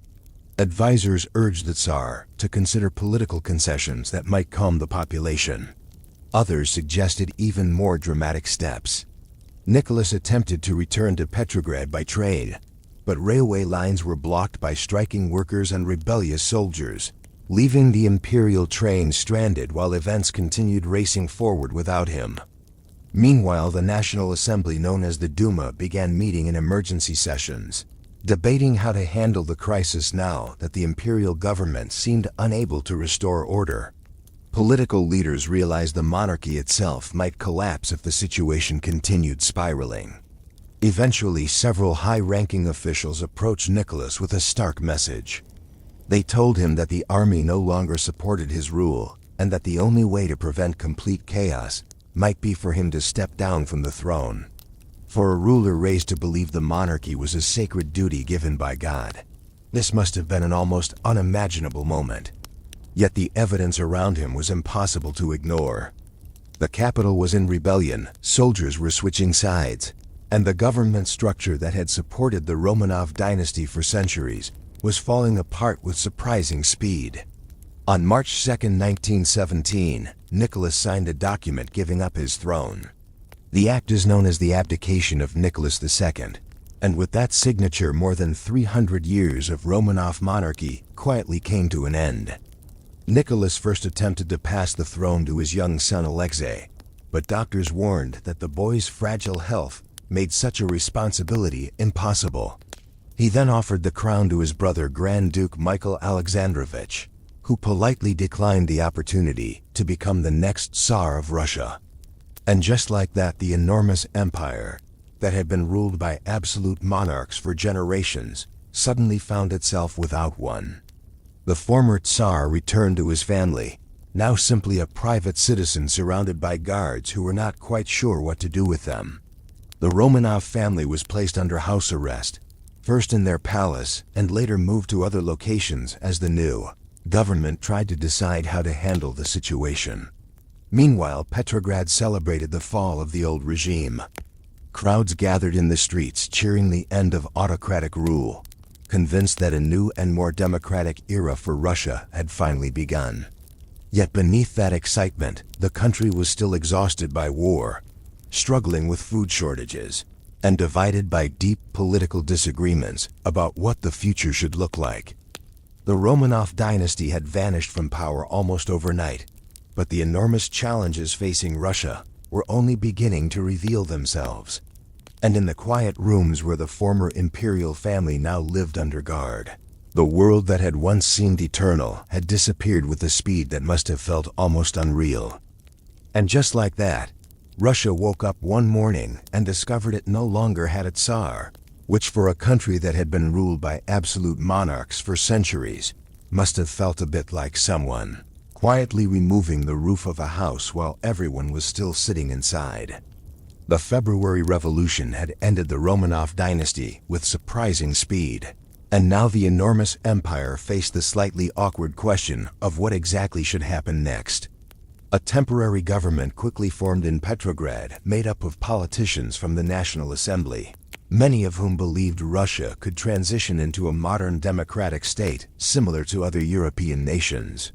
Advisors urged the Tsar to consider political concessions that might calm the population. Others suggested even more dramatic steps. Nicholas attempted to return to Petrograd by train, but railway lines were blocked by striking workers and rebellious soldiers, leaving the imperial train stranded while events continued racing forward without him. Meanwhile, the National Assembly, known as the Duma, began meeting in emergency sessions, debating how to handle the crisis now that the imperial government seemed unable to restore order. Political leaders realized the monarchy itself might collapse if the situation continued spiraling. Eventually, several high-ranking officials approached Nicholas with a stark message. They told him that the army no longer supported his rule, and that the only way to prevent complete chaos might be for him to step down from the throne. For a ruler raised to believe the monarchy was a sacred duty given by God, this must have been an almost unimaginable moment. Yet the evidence around him was impossible to ignore. The capital was in rebellion, soldiers were switching sides, and the government structure that had supported the Romanov dynasty for centuries was falling apart with surprising speed. On March 2, 1917, Nicholas signed a document giving up his throne. The act is known as the Abdication of Nicholas II, and with that signature, more than 300 years of Romanov monarchy quietly came to an end. Nicholas first attempted to pass the throne to his young son Alexei, but doctors warned that the boy's fragile health made such a responsibility impossible. He then offered the crown to his brother Grand Duke Michael Alexandrovich, who politely declined the opportunity to become the next Tsar of Russia. And just like that, the enormous empire that had been ruled by absolute monarchs for generations suddenly found itself without one. The former Tsar returned to his family, now simply a private citizen surrounded by guards who were not quite sure what to do with them. The Romanov family was placed under house arrest, first in their palace and later moved to other locations as the new government tried to decide how to handle the situation. Meanwhile, Petrograd celebrated the fall of the old regime. Crowds gathered in the streets cheering the end of autocratic rule, convinced that a new and more democratic era for Russia had finally begun. Yet beneath that excitement, the country was still exhausted by war, struggling with food shortages, and divided by deep political disagreements about what the future should look like. The Romanov dynasty had vanished from power almost overnight, but the enormous challenges facing Russia were only beginning to reveal themselves. And in the quiet rooms where the former imperial family now lived under guard, the world that had once seemed eternal had disappeared with a speed that must have felt almost unreal. And just like that, Russia woke up one morning and discovered it no longer had a Tsar, which for a country that had been ruled by absolute monarchs for centuries, must have felt a bit like someone quietly removing the roof of a house while everyone was still sitting inside. The February Revolution had ended the Romanov dynasty with surprising speed, and now the enormous empire faced the slightly awkward question of what exactly should happen next. A temporary government quickly formed in Petrograd, made up of politicians from the National Assembly, many of whom believed Russia could transition into a modern democratic state similar to other European nations.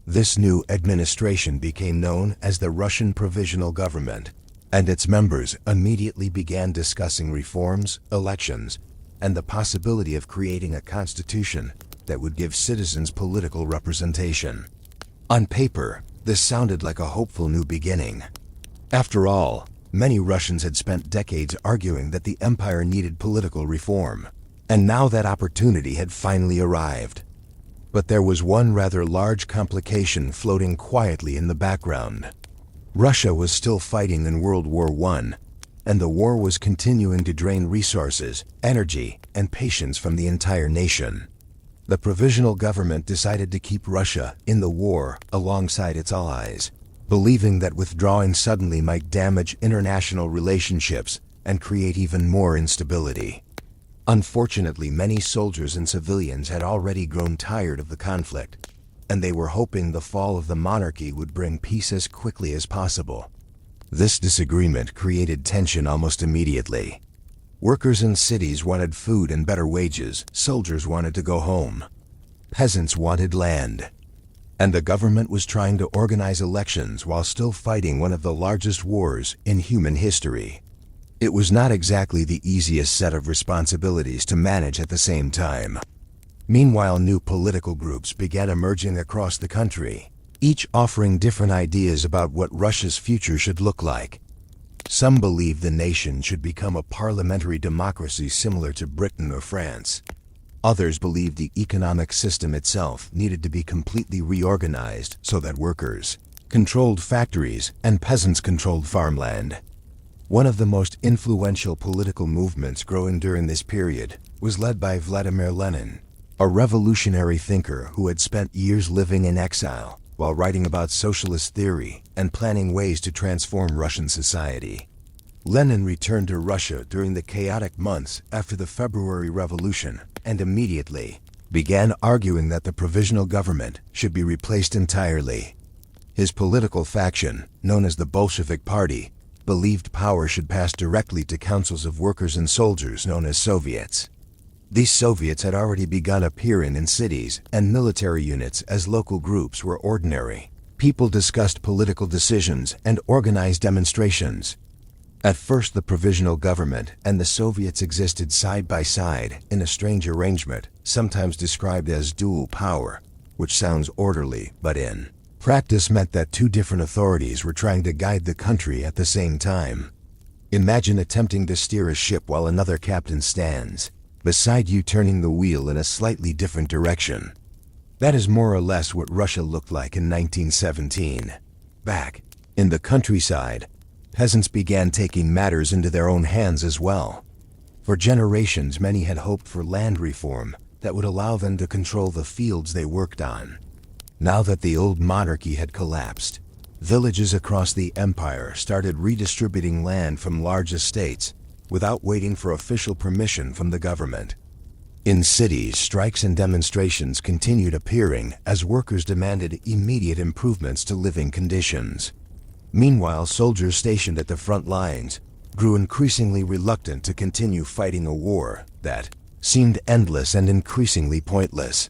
This new administration became known as the Russian Provisional Government, and its members immediately began discussing reforms, elections, and the possibility of creating a constitution that would give citizens political representation. On paper, this sounded like a hopeful new beginning. After all, many Russians had spent decades arguing that the empire needed political reform, and now that opportunity had finally arrived. But there was one rather large complication floating quietly in the background. Russia was still fighting in World War I, and the war was continuing to drain resources, energy, and patience from the entire nation. The provisional government decided to keep Russia in the war alongside its allies, believing that withdrawing suddenly might damage international relationships and create even more instability. Unfortunately, many soldiers and civilians had already grown tired of the conflict, and they were hoping the fall of the monarchy would bring peace as quickly as possible. This disagreement created tension almost immediately. Workers in cities wanted food and better wages, soldiers wanted to go home. Peasants wanted land. And the government was trying to organize elections while still fighting one of the largest wars in human history. It was not exactly the easiest set of responsibilities to manage at the same time. Meanwhile, new political groups began emerging across the country, each offering different ideas about what Russia's future should look like. Some believed the nation should become a parliamentary democracy similar to Britain or France. Others believed the economic system itself needed to be completely reorganized so that workers controlled factories and peasants controlled farmland. One of the most influential political movements growing during this period was led by Vladimir Lenin, a revolutionary thinker who had spent years living in exile while writing about socialist theory and planning ways to transform Russian society. Lenin returned to Russia during the chaotic months after the February Revolution and immediately began arguing that the provisional government should be replaced entirely. His political faction, known as the Bolshevik Party, believed power should pass directly to councils of workers and soldiers known as Soviets. These Soviets had already begun appearing in cities and military units as local groups were ordinary. People discussed political decisions and organized demonstrations. At first, the provisional government and the Soviets existed side by side in a strange arrangement, sometimes described as dual power, which sounds orderly, but in practice meant that two different authorities were trying to guide the country at the same time. Imagine attempting to steer a ship while another captain stands beside you, turning the wheel in a slightly different direction. That is more or less what Russia looked like in 1917. Back in the countryside, peasants began taking matters into their own hands as well. For generations, many had hoped for land reform, that would allow them to control the fields they worked on. Now that the old monarchy had collapsed, villages across the empire started redistributing land from large estates without waiting for official permission from the government. In cities, strikes and demonstrations continued appearing as workers demanded immediate improvements to living conditions. Meanwhile, soldiers stationed at the front lines grew increasingly reluctant to continue fighting a war that seemed endless and increasingly pointless.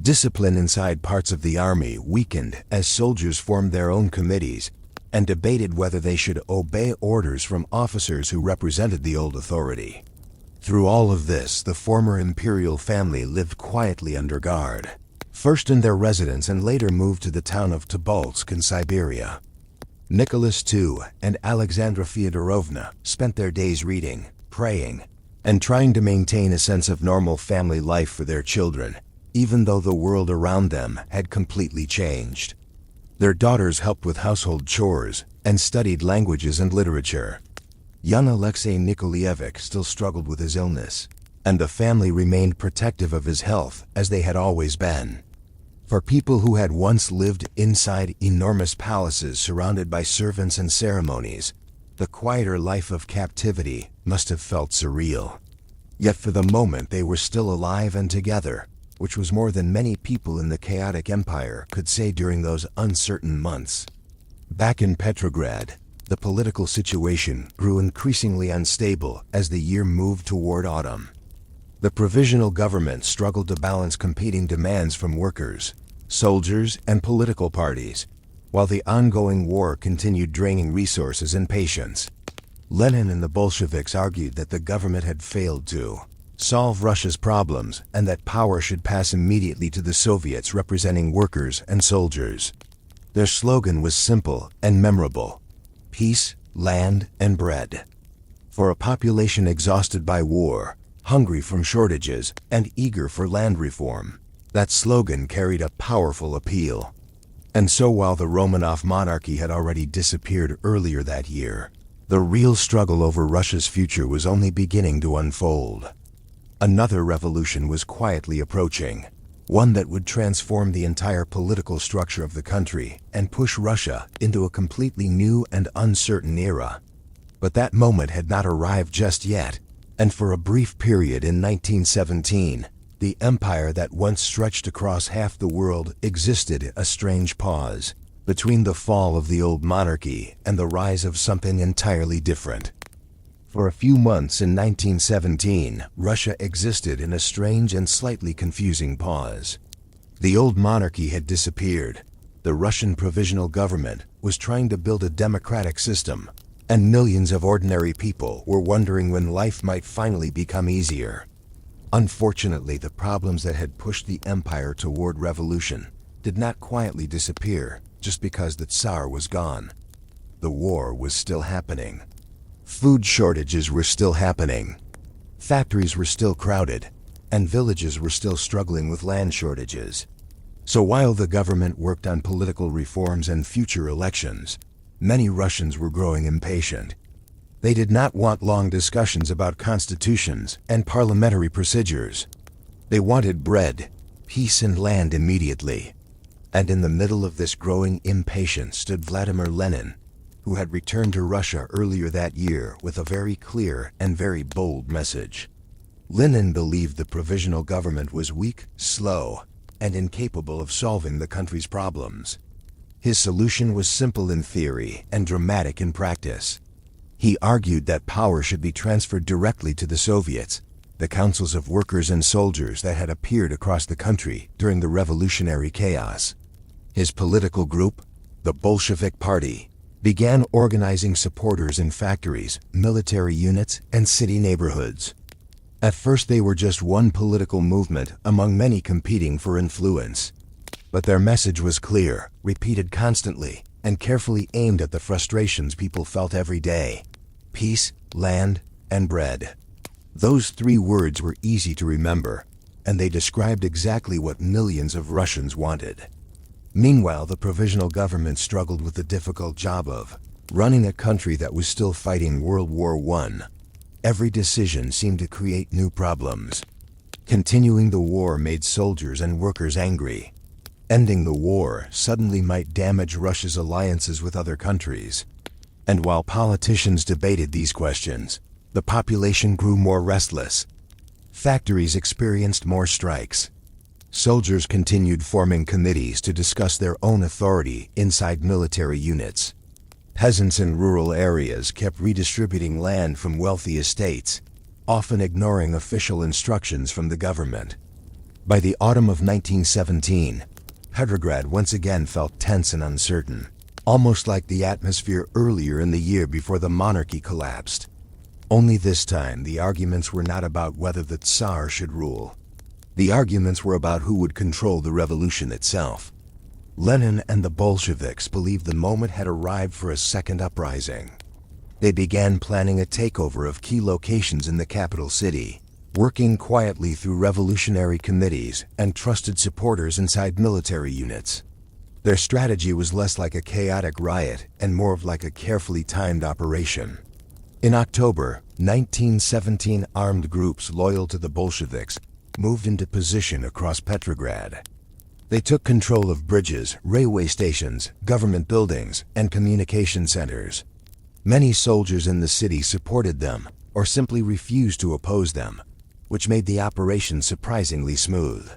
Discipline inside parts of the army weakened as soldiers formed their own committees and debated whether they should obey orders from officers who represented the old authority. Through all of this, the former imperial family lived quietly under guard, first in their residence and later moved to the town of Tobolsk in Siberia. Nicholas II and Alexandra Fyodorovna spent their days reading, praying, and trying to maintain a sense of normal family life for their children, even though the world around them had completely changed. Their daughters helped with household chores and studied languages and literature. Young Alexei Nikolaevich still struggled with his illness, and the family remained protective of his health as they had always been. For people who had once lived inside enormous palaces surrounded by servants and ceremonies, the quieter life of captivity must have felt surreal. Yet for the moment they were still alive and together, which was more than many people in the chaotic empire could say during those uncertain months. Back in Petrograd, the political situation grew increasingly unstable as the year moved toward autumn. The provisional government struggled to balance competing demands from workers, soldiers, and political parties, while the ongoing war continued draining resources and patience. Lenin and the Bolsheviks argued that the government had failed to solve Russia's problems and that power should pass immediately to the Soviets representing workers and soldiers. Their slogan was simple and memorable: peace, land, and bread. For a population exhausted by war, hungry from shortages, and eager for land reform, that slogan carried a powerful appeal. And so while the Romanov monarchy had already disappeared earlier that year, the real struggle over Russia's future was only beginning to unfold. Another revolution was quietly approaching, one that would transform the entire political structure of the country and push Russia into a completely new and uncertain era. But that moment had not arrived just yet, and for a brief period in 1917, the empire that once stretched across half the world existed a strange pause between the fall of the old monarchy and the rise of something entirely different. For a few months in 1917, Russia existed in a strange and slightly confusing pause. The old monarchy had disappeared. The Russian provisional government was trying to build a democratic system, and millions of ordinary people were wondering when life might finally become easier. Unfortunately, the problems that had pushed the empire toward revolution did not quietly disappear just because the Tsar was gone. The war was still happening. Food shortages were still happening. Factories were still crowded, and villages were still struggling with land shortages. So while the government worked on political reforms and future elections, many Russians were growing impatient. They did not want long discussions about constitutions and parliamentary procedures. They wanted bread, peace, and land immediately. And in the middle of this growing impatience stood Vladimir Lenin, who had returned to Russia earlier that year with a very clear and very bold message. Lenin believed the provisional government was weak, slow, and incapable of solving the country's problems. His solution was simple in theory and dramatic in practice. He argued that power should be transferred directly to the Soviets, the councils of workers and soldiers that had appeared across the country during the revolutionary chaos. His political group, the Bolshevik Party, began organizing supporters in factories, military units, and city neighborhoods. At first they were just one political movement among many competing for influence. But their message was clear, repeated constantly, and carefully aimed at the frustrations people felt every day: peace, land, and bread. Those three words were easy to remember, and they described exactly what millions of Russians wanted. Meanwhile, the provisional government struggled with the difficult job of running a country that was still fighting World War I. Every decision seemed to create new problems. Continuing the war made soldiers and workers angry. Ending the war suddenly might damage Russia's alliances with other countries. And while politicians debated these questions, the population grew more restless. Factories experienced more strikes. Soldiers continued forming committees to discuss their own authority inside military units. Peasants in rural areas kept redistributing land from wealthy estates, often ignoring official instructions from the government. By the autumn of 1917, Petrograd once again felt tense and uncertain, almost like the atmosphere earlier in the year before the monarchy collapsed. Only this time, the arguments were not about whether the Tsar should rule. The arguments were about who would control the revolution itself. Lenin and the Bolsheviks believed the moment had arrived for a second uprising. They began planning a takeover of key locations in the capital city, working quietly through revolutionary committees and trusted supporters inside military units. Their strategy was less like a chaotic riot and more of like a carefully timed operation. In October 1917, armed groups loyal to the Bolsheviks moved into position across Petrograd. They took control of bridges, railway stations, government buildings, and communication centers. Many soldiers in the city supported them or simply refused to oppose them, which made the operation surprisingly smooth.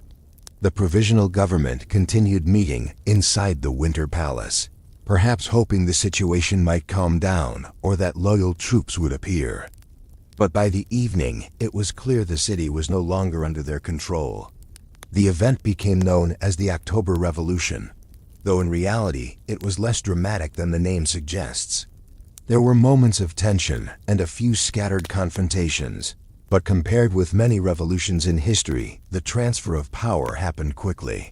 The provisional government continued meeting inside the Winter Palace, perhaps hoping the situation might calm down or that loyal troops would appear. But by the evening, it was clear the city was no longer under their control. The event became known as the October Revolution, though in reality, it was less dramatic than the name suggests. There were moments of tension and a few scattered confrontations, but compared with many revolutions in history, the transfer of power happened quickly.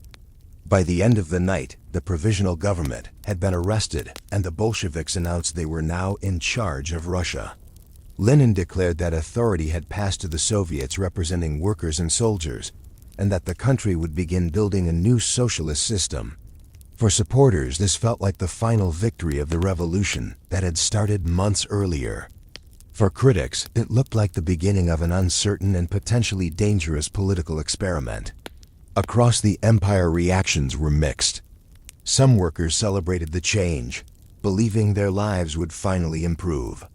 By the end of the night, the provisional government had been arrested, and the Bolsheviks announced they were now in charge of Russia. Lenin declared that authority had passed to the Soviets representing workers and soldiers, and that the country would begin building a new socialist system. For supporters, this felt like the final victory of the revolution that had started months earlier. For critics, it looked like the beginning of an uncertain and potentially dangerous political experiment. Across the empire, reactions were mixed. Some workers celebrated the change, believing their lives would finally improve.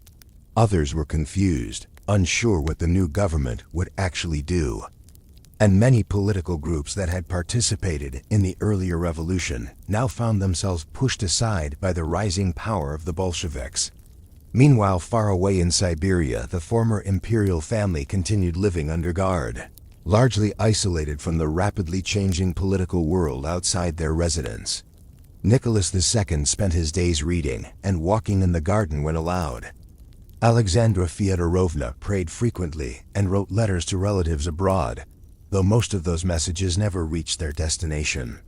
Others were confused, unsure what the new government would actually do. And many political groups that had participated in the earlier revolution now found themselves pushed aside by the rising power of the Bolsheviks. Meanwhile, far away in Siberia, the former imperial family continued living under guard, largely isolated from the rapidly changing political world outside their residence. Nicholas II spent his days reading and walking in the garden when allowed. Alexandra Fyodorovna prayed frequently and wrote letters to relatives abroad, though most of those messages never reached their destination.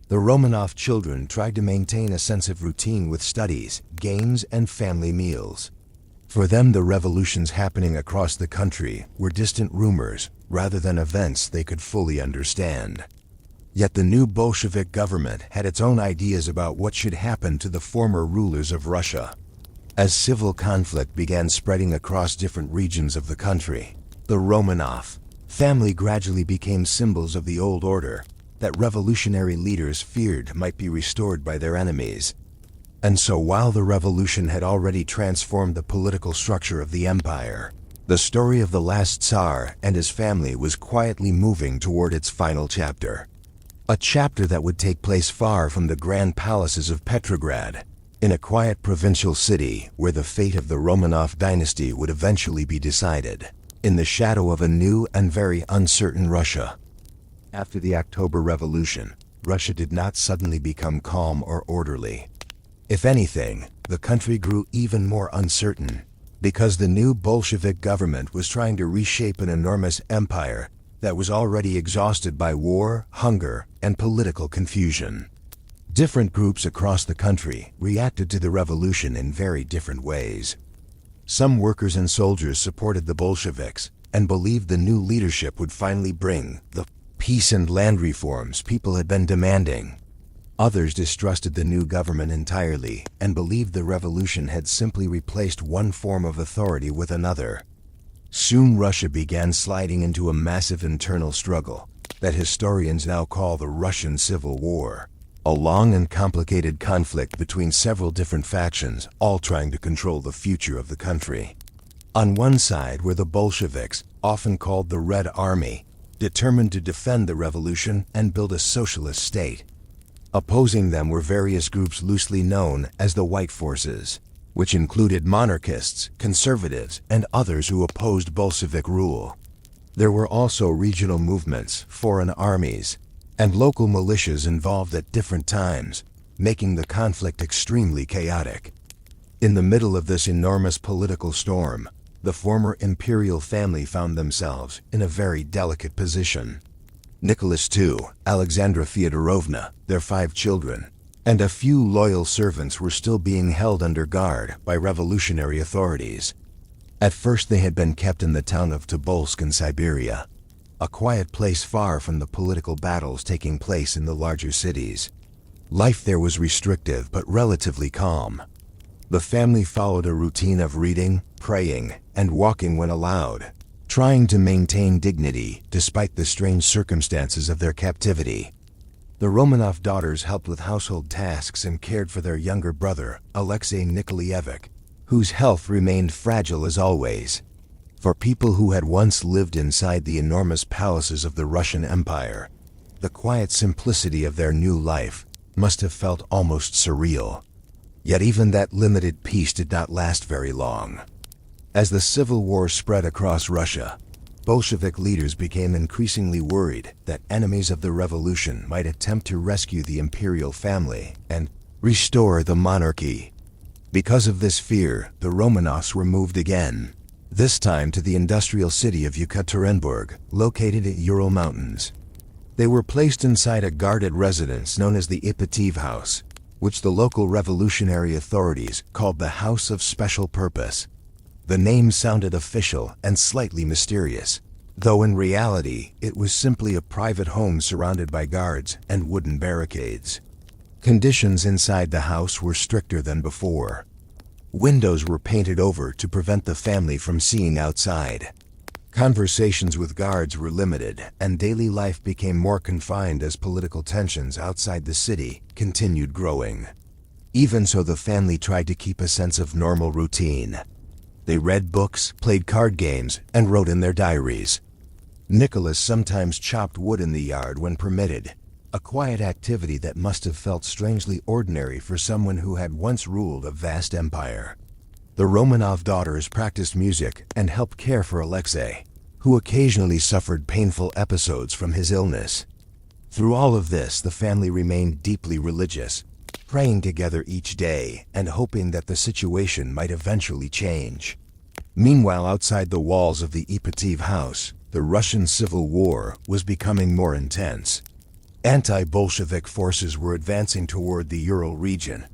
The Romanov children tried to maintain a sense of routine with studies, games, and family meals. For them, the revolutions happening across the country were distant rumors rather than events they could fully understand. Yet the new Bolshevik government had its own ideas about what should happen to the former rulers of Russia. As civil conflict began spreading across different regions of the country, the Romanov family gradually became symbols of the old order that revolutionary leaders feared might be restored by their enemies. And so while the revolution had already transformed the political structure of the empire, the story of the last Tsar and his family was quietly moving toward its final chapter. A chapter that would take place far from the grand palaces of Petrograd, in a quiet provincial city where the fate of the Romanov dynasty would eventually be decided, in the shadow of a new and very uncertain Russia. After the October Revolution, Russia did not suddenly become calm or orderly. If anything, the country grew even more uncertain, because the new Bolshevik government was trying to reshape an enormous empire that was already exhausted by war, hunger, and political confusion. Different groups across the country reacted to the revolution in very different ways. Some workers and soldiers supported the Bolsheviks and believed the new leadership would finally bring the peace and land reforms people had been demanding. Others distrusted the new government entirely and believed the revolution had simply replaced one form of authority with another. Soon Russia began sliding into a massive internal struggle that historians now call the Russian Civil War, a long and complicated conflict between several different factions, all trying to control the future of the country. On one side were the Bolsheviks, often called the Red Army, determined to defend the revolution and build a socialist state. Opposing them were various groups loosely known as the White Forces, which included monarchists, conservatives, and others who opposed Bolshevik rule. There were also regional movements, foreign armies, and local militias involved at different times, making the conflict extremely chaotic. In the middle of this enormous political storm, the former imperial family found themselves in a very delicate position. Nicholas II, Alexandra Fyodorovna, their 5 children, and a few loyal servants were still being held under guard by revolutionary authorities. At first they had been kept in the town of Tobolsk in Siberia, a quiet place far from the political battles taking place in the larger cities. Life there was restrictive but relatively calm. The family followed a routine of reading, praying, and walking when allowed, trying to maintain dignity despite the strange circumstances of their captivity. The Romanov daughters helped with household tasks and cared for their younger brother, Alexei Nikolaevich, whose health remained fragile as always. For people who had once lived inside the enormous palaces of the Russian Empire, the quiet simplicity of their new life must have felt almost surreal. Yet even that limited peace did not last very long. As the civil war spread across Russia, Bolshevik leaders became increasingly worried that enemies of the revolution might attempt to rescue the imperial family and restore the monarchy. Because of this fear, the Romanovs were moved again, this time to the industrial city of Yekaterinburg, located at Ural Mountains. They were placed inside a guarded residence known as the Ipatiev House, which the local revolutionary authorities called the House of Special Purpose. The name sounded official and slightly mysterious, though in reality it was simply a private home surrounded by guards and wooden barricades. Conditions inside the house were stricter than before. Windows were painted over to prevent the family from seeing outside. Conversations with guards were limited, and daily life became more confined as political tensions outside the city continued growing. Even so, the family tried to keep a sense of normal routine. They read books, played card games, and wrote in their diaries. Nicholas sometimes chopped wood in the yard when permitted, a quiet activity that must have felt strangely ordinary for someone who had once ruled a vast empire. The Romanov daughters practiced music and helped care for Alexei, who occasionally suffered painful episodes from his illness. Through all of this, the family remained deeply religious, praying together each day and hoping that the situation might eventually change. Meanwhile, outside the walls of the Ipatiev house, the Russian Civil War was becoming more intense. Anti-Bolshevik forces were advancing toward the Ural region,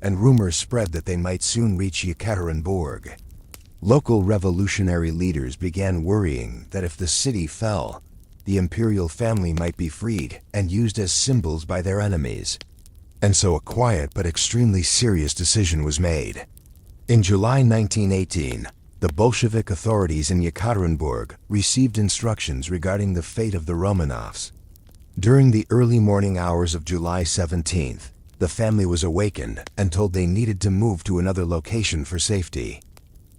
and rumors spread that they might soon reach Yekaterinburg. Local revolutionary leaders began worrying that if the city fell, the imperial family might be freed and used as symbols by their enemies. And so a quiet but extremely serious decision was made. In July 1918, the Bolshevik authorities in Yekaterinburg received instructions regarding the fate of the Romanovs. During the early morning hours of July 17th, the family was awakened and told they needed to move to another location for safety.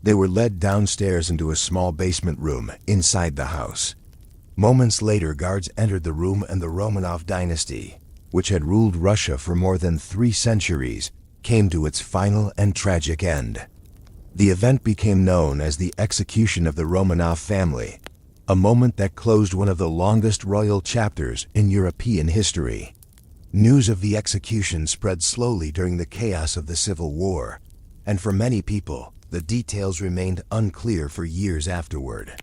They were led downstairs into a small basement room inside the house. Moments later, guards entered the room and the Romanov dynasty, which had ruled Russia for more than 3 centuries, came to its final and tragic end. The event became known as the execution of the Romanov family, a moment that closed one of the longest royal chapters in European history. News of the execution spread slowly during the chaos of the Civil War, and for many people, the details remained unclear for years afterward.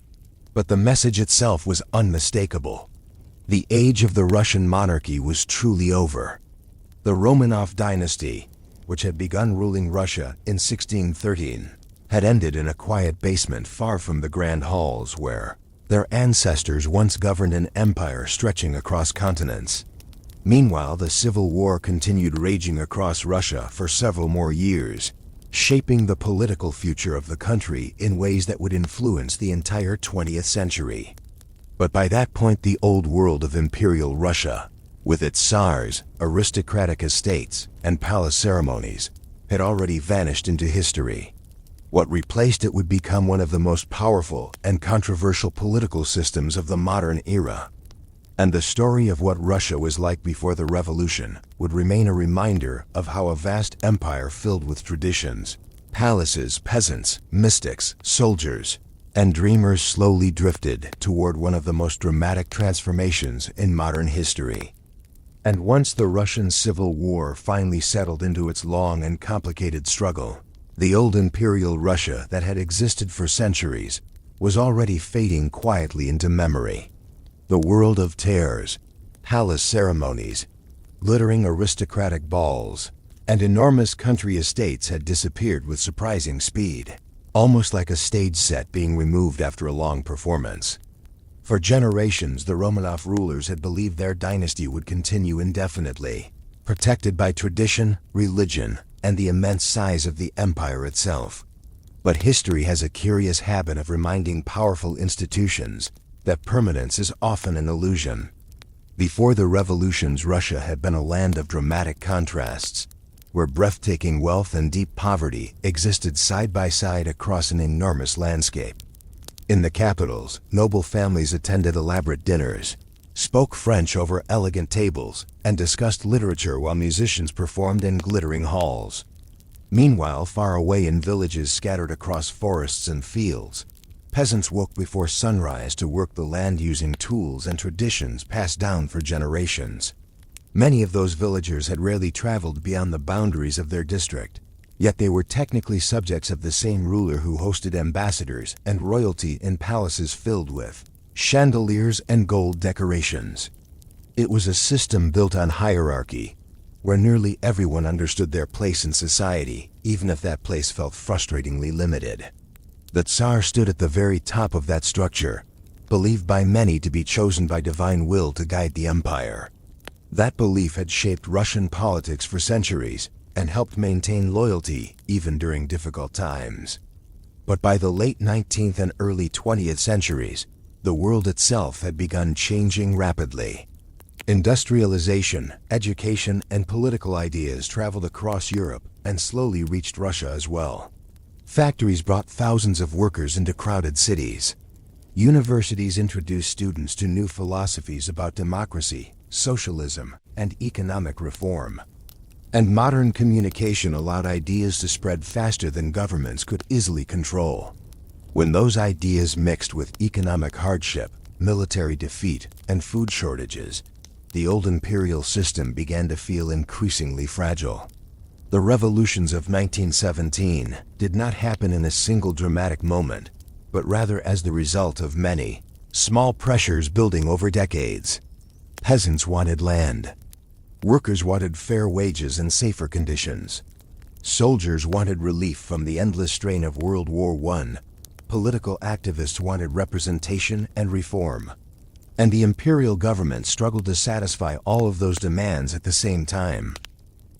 But the message itself was unmistakable. The age of the Russian monarchy was truly over. The Romanov dynasty, which had begun ruling Russia in 1613, had ended in a quiet basement far from the grand halls where their ancestors once governed an empire stretching across continents. Meanwhile, the Civil War continued raging across Russia for several more years, shaping the political future of the country in ways that would influence the entire 20th century. But by that point, the old world of Imperial Russia, with its Tsars, aristocratic estates, and palace ceremonies, had already vanished into history. What replaced it would become one of the most powerful and controversial political systems of the modern era. And the story of what Russia was like before the revolution would remain a reminder of how a vast empire filled with traditions, palaces, peasants, mystics, soldiers, and dreamers slowly drifted toward one of the most dramatic transformations in modern history. And once the Russian Civil War finally settled into its long and complicated struggle, the old imperial Russia that had existed for centuries was already fading quietly into memory. The world of Tsars, palace ceremonies, glittering aristocratic balls, and enormous country estates had disappeared with surprising speed, almost like a stage set being removed after a long performance. For generations, the Romanov rulers had believed their dynasty would continue indefinitely, protected by tradition, religion, and the immense size of the empire itself. But history has a curious habit of reminding powerful institutions that permanence is often an illusion. Before the revolutions, Russia had been a land of dramatic contrasts, where breathtaking wealth and deep poverty existed side by side across an enormous landscape. In the capitals, noble families attended elaborate dinners, spoke French over elegant tables, and discussed literature while musicians performed in glittering halls. Meanwhile, far away in villages scattered across forests and fields, peasants woke before sunrise to work the land using tools and traditions passed down for generations. Many of those villagers had rarely traveled beyond the boundaries of their district, yet they were technically subjects of the same ruler who hosted ambassadors and royalty in palaces filled with chandeliers and gold decorations. It was a system built on hierarchy, where nearly everyone understood their place in society, even if that place felt frustratingly limited. The Tsar stood at the very top of that structure, believed by many to be chosen by divine will to guide the empire. That belief had shaped Russian politics for centuries and helped maintain loyalty even during difficult times. But by the late 19th and early 20th centuries, the world itself had begun changing rapidly. Industrialization, education, and political ideas traveled across Europe and slowly reached Russia as well. Factories brought thousands of workers into crowded cities. Universities introduced students to new philosophies about democracy, socialism, and economic reform. And modern communication allowed ideas to spread faster than governments could easily control. When those ideas mixed with economic hardship, military defeat, and food shortages, the old imperial system began to feel increasingly fragile. The revolutions of 1917 did not happen in a single dramatic moment, but rather as the result of many small pressures building over decades. Peasants wanted land. Workers wanted fair wages and safer conditions. Soldiers wanted relief from the endless strain of World War I. Political activists wanted representation and reform. And the imperial government struggled to satisfy all of those demands at the same time.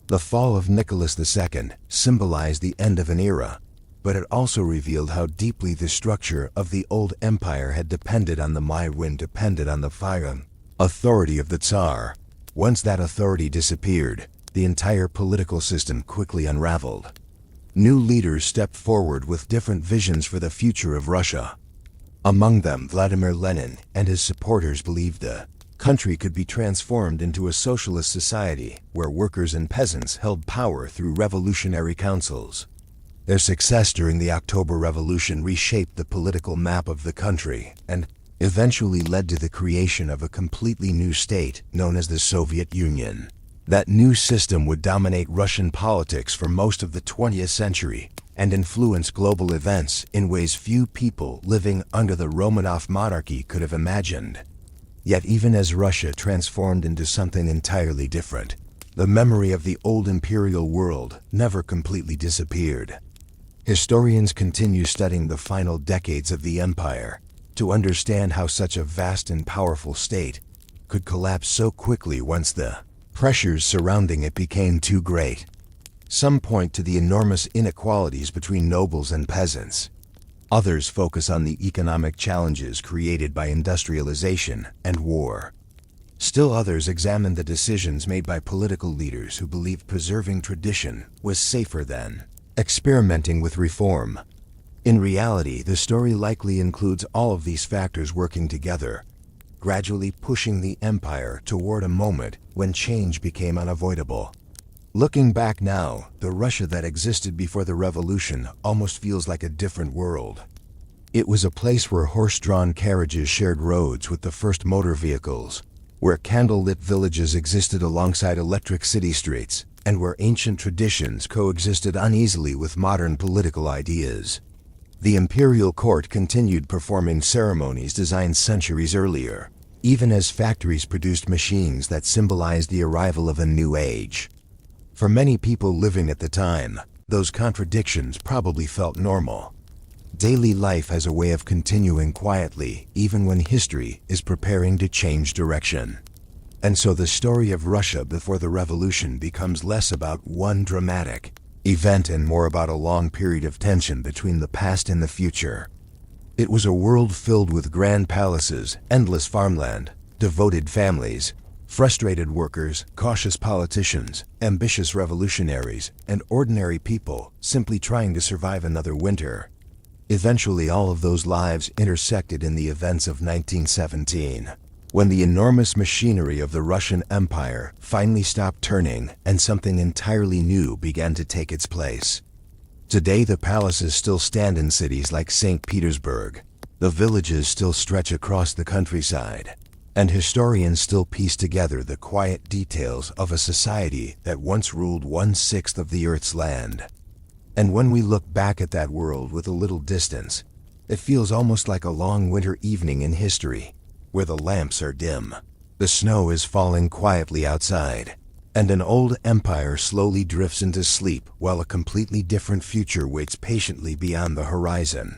The fall of Nicholas II symbolized the end of an era, but it also revealed how deeply the structure of the old empire had depended on the fire authority of the Tsar. Once that authority disappeared, the entire political system quickly unraveled. New leaders stepped forward with different visions for the future of Russia. Among them, Vladimir Lenin and his supporters believed the country could be transformed into a socialist society where workers and peasants held power through revolutionary councils. Their success during the October Revolution reshaped the political map of the country and eventually led to the creation of a completely new state known as the Soviet Union. That new system would dominate Russian politics for most of the 20th century and influence global events in ways few people living under the Romanov monarchy could have imagined. Yet even as Russia transformed into something entirely different, the memory of the old imperial world never completely disappeared. Historians continue studying the final decades of the empire to understand how such a vast and powerful state could collapse so quickly once the pressures surrounding it became too great. Some point to the enormous inequalities between nobles and peasants. Others focus on the economic challenges created by industrialization and war. Still others examine the decisions made by political leaders who believed preserving tradition was safer than experimenting with reform. In reality, the story likely includes all of these factors working together, gradually pushing the empire toward a moment when change became unavoidable. Looking back now, the Russia that existed before the revolution almost feels like a different world. It was a place where horse-drawn carriages shared roads with the first motor vehicles, where candle-lit villages existed alongside electric city streets, and where ancient traditions coexisted uneasily with modern political ideas. The imperial court continued performing ceremonies designed centuries earlier, even as factories produced machines that symbolized the arrival of a new age. For many people living at the time, those contradictions probably felt normal. Daily life has a way of continuing quietly, even when history is preparing to change direction. And so the story of Russia before the revolution becomes less about one dramatic event and more about a long period of tension between the past and the future. It was a world filled with grand palaces, endless farmland, devoted families, frustrated workers, cautious politicians, ambitious revolutionaries, and ordinary people simply trying to survive another winter. Eventually, all of those lives intersected in the events of 1917, when the enormous machinery of the Russian Empire finally stopped turning and something entirely new began to take its place. Today, the palaces still stand in cities like Saint Petersburg. The villages still stretch across the countryside, and historians still piece together the quiet details of a society that once ruled 1/6 of the Earth's land. And when we look back at that world with a little distance, it feels almost like a long winter evening in history, where the lamps are dim, the snow is falling quietly outside, and an old empire slowly drifts into sleep while a completely different future waits patiently beyond the horizon.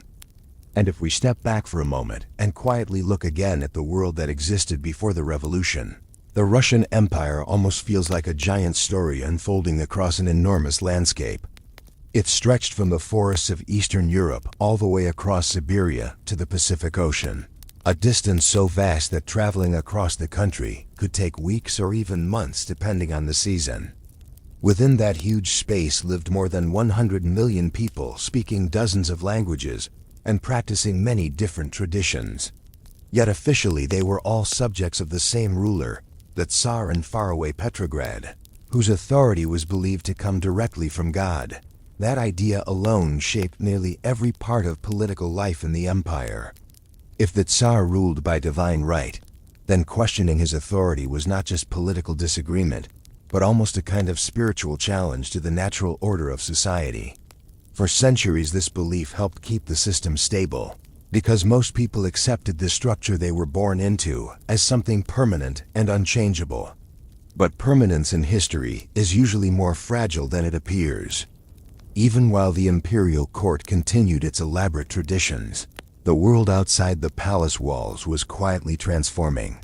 And if we step back for a moment and quietly look again at the world that existed before the revolution, the Russian Empire almost feels like a giant story unfolding across an enormous landscape. It stretched from the forests of Eastern Europe all the way across Siberia to the Pacific Ocean, a distance so vast that traveling across the country could take weeks or even months depending on the season. Within that huge space lived more than 100 million people speaking dozens of languages and practicing many different traditions. Yet officially they were all subjects of the same ruler, the Tsar in faraway Petrograd, whose authority was believed to come directly from God. That idea alone shaped nearly every part of political life in the empire. If the Tsar ruled by divine right, then questioning his authority was not just political disagreement, but almost a kind of spiritual challenge to the natural order of society. For centuries, this belief helped keep the system stable, because most people accepted the structure they were born into as something permanent and unchangeable. But permanence in history is usually more fragile than it appears. Even while the imperial court continued its elaborate traditions, the world outside the palace walls was quietly transforming.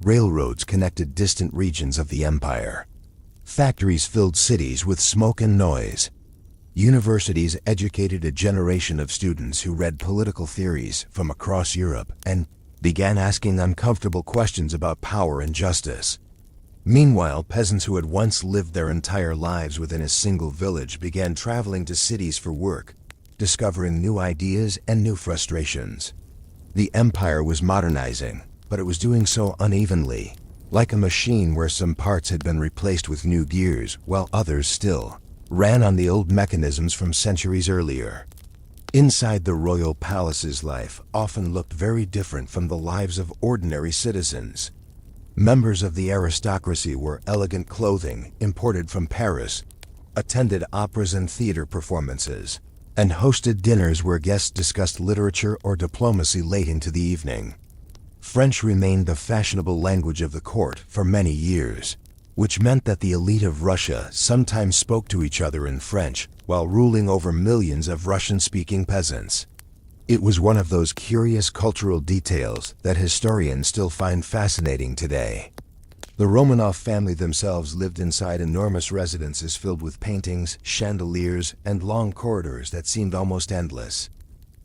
Railroads connected distant regions of the empire. Factories filled cities with smoke and noise. Universities educated a generation of students who read political theories from across Europe and began asking uncomfortable questions about power and justice. Meanwhile, peasants who had once lived their entire lives within a single village began traveling to cities for work, discovering new ideas and new frustrations. The empire was modernizing, but it was doing so unevenly, like a machine where some parts had been replaced with new gears while others still ran on the old mechanisms from centuries earlier. Inside the royal palaces, life often looked very different from the lives of ordinary citizens. Members of the aristocracy wore elegant clothing imported from Paris, attended operas and theater performances, and hosted dinners where guests discussed literature or diplomacy late into the evening. French remained the fashionable language of the court for many years, which meant that the elite of Russia sometimes spoke to each other in French while ruling over millions of Russian-speaking peasants. It was one of those curious cultural details that historians still find fascinating today. The Romanov family themselves lived inside enormous residences filled with paintings, chandeliers, and long corridors that seemed almost endless.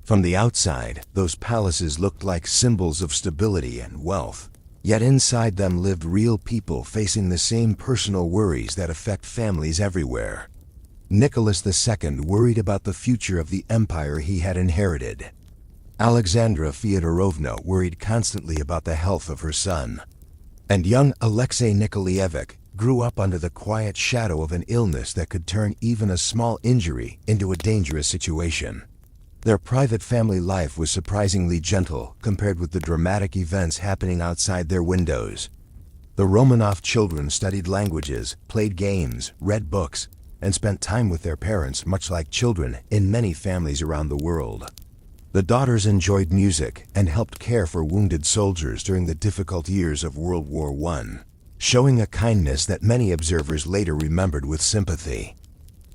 From the outside, those palaces looked like symbols of stability and wealth. Yet inside them lived real people facing the same personal worries that affect families everywhere. Nicholas II worried about the future of the empire he had inherited. Alexandra Fyodorovna worried constantly about the health of her son. And young Alexei Nikolaevich grew up under the quiet shadow of an illness that could turn even a small injury into a dangerous situation. Their private family life was surprisingly gentle compared with the dramatic events happening outside their windows. The Romanov children studied languages, played games, read books, and spent time with their parents much like children in many families around the world. The daughters enjoyed music and helped care for wounded soldiers during the difficult years of World War I, showing a kindness that many observers later remembered with sympathy.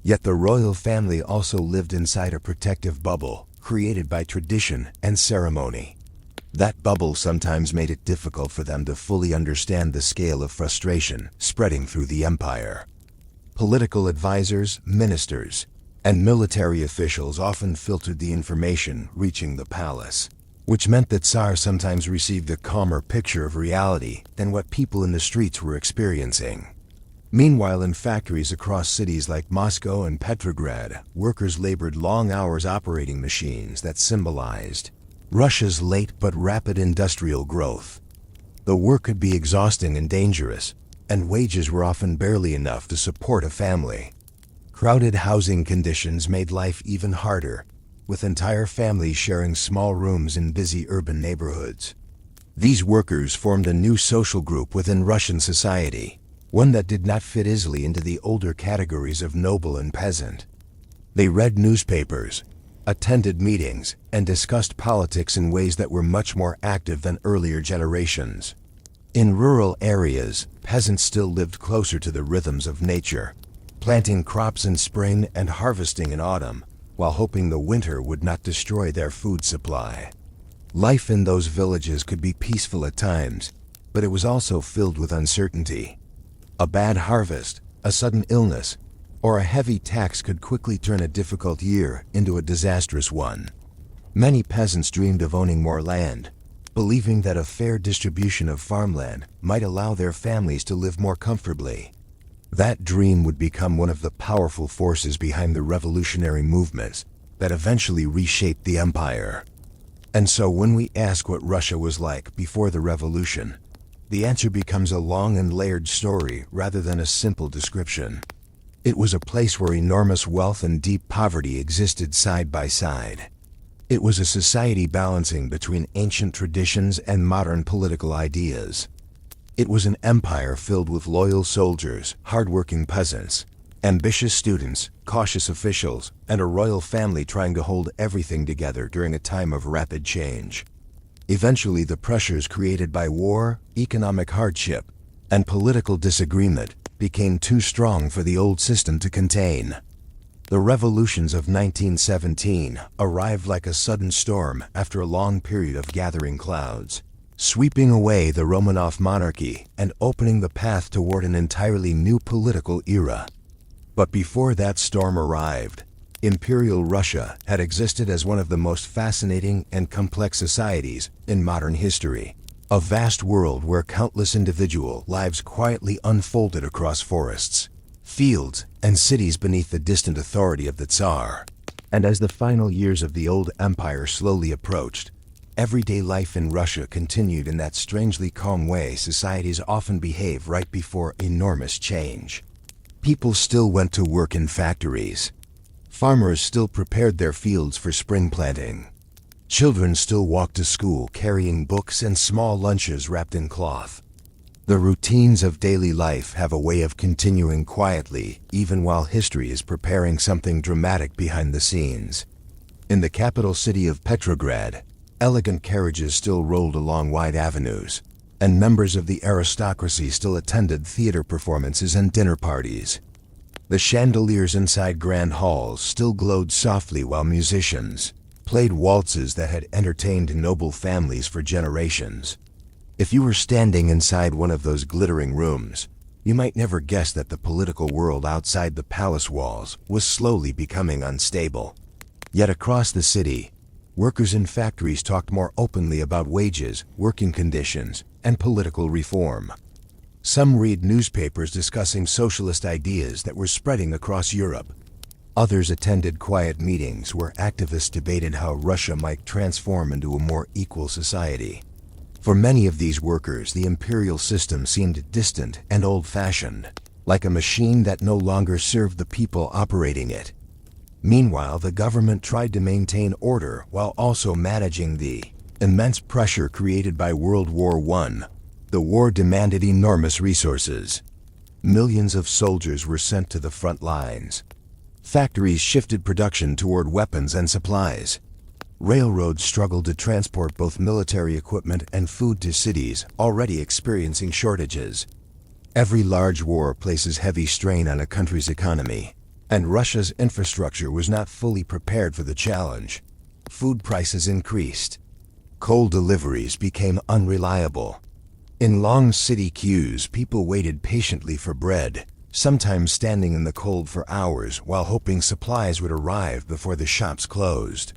Yet the royal family also lived inside a protective bubble created by tradition and ceremony. That bubble sometimes made it difficult for them to fully understand the scale of frustration spreading through the empire. Political advisors, ministers, and military officials often filtered the information reaching the palace, which meant that Tsar sometimes received a calmer picture of reality than what people in the streets were experiencing. Meanwhile, in factories across cities like Moscow and Petrograd, workers labored long hours operating machines that symbolized Russia's late but rapid industrial growth. The work could be exhausting and dangerous, and wages were often barely enough to support a family. Crowded housing conditions made life even harder, with entire families sharing small rooms in busy urban neighborhoods. These workers formed a new social group within Russian society, one that did not fit easily into the older categories of noble and peasant. They read newspapers, attended meetings, and discussed politics in ways that were much more active than earlier generations. In rural areas, peasants still lived closer to the rhythms of nature, planting crops in spring and harvesting in autumn, while hoping the winter would not destroy their food supply. Life in those villages could be peaceful at times, but it was also filled with uncertainty. A bad harvest, a sudden illness, or a heavy tax could quickly turn a difficult year into a disastrous one. Many peasants dreamed of owning more land, believing that a fair distribution of farmland might allow their families to live more comfortably. That dream would become one of the powerful forces behind the revolutionary movements that eventually reshaped the empire. And so when we ask what Russia was like before the revolution, the answer becomes a long and layered story rather than a simple description. It was a place where enormous wealth and deep poverty existed side by side. It was a society balancing between ancient traditions and modern political ideas. It was an empire filled with loyal soldiers, hardworking peasants, ambitious students, cautious officials, and a royal family trying to hold everything together during a time of rapid change. Eventually, the pressures created by war, economic hardship, and political disagreement became too strong for the old system to contain. The revolutions of 1917 arrived like a sudden storm after a long period of gathering clouds, sweeping away the Romanov monarchy and opening the path toward an entirely new political era. But before that storm arrived, Imperial Russia had existed as one of the most fascinating and complex societies in modern history. A vast world where countless individual lives quietly unfolded across forests, fields, and cities beneath the distant authority of the Tsar. And as the final years of the old empire slowly approached, everyday life in Russia continued in that strangely calm way societies often behave right before enormous change. People still went to work in factories. Farmers still prepared their fields for spring planting. Children still walked to school carrying books and small lunches wrapped in cloth. The routines of daily life have a way of continuing quietly, even while history is preparing something dramatic behind the scenes. In the capital city of Petrograd, elegant carriages still rolled along wide avenues, and members of the aristocracy still attended theater performances and dinner parties. The chandeliers inside grand halls still glowed softly while musicians played waltzes that had entertained noble families for generations. If you were standing inside one of those glittering rooms, you might never guess that the political world outside the palace walls was slowly becoming unstable. Yet across the city, workers in factories talked more openly about wages, working conditions, and political reform. Some read newspapers discussing socialist ideas that were spreading across Europe. Others attended quiet meetings where activists debated how Russia might transform into a more equal society. For many of these workers, the imperial system seemed distant and old-fashioned, like a machine that no longer served the people operating it. Meanwhile, the government tried to maintain order while also managing the immense pressure created by World War I. The war demanded enormous resources. Millions of soldiers were sent to the front lines. Factories shifted production toward weapons and supplies. Railroads struggled to transport both military equipment and food to cities already experiencing shortages. Every large war places heavy strain on a country's economy, and Russia's infrastructure was not fully prepared for the challenge. Food prices increased. Coal deliveries became unreliable. In long city queues, people waited patiently for bread, sometimes standing in the cold for hours while hoping supplies would arrive before the shops closed.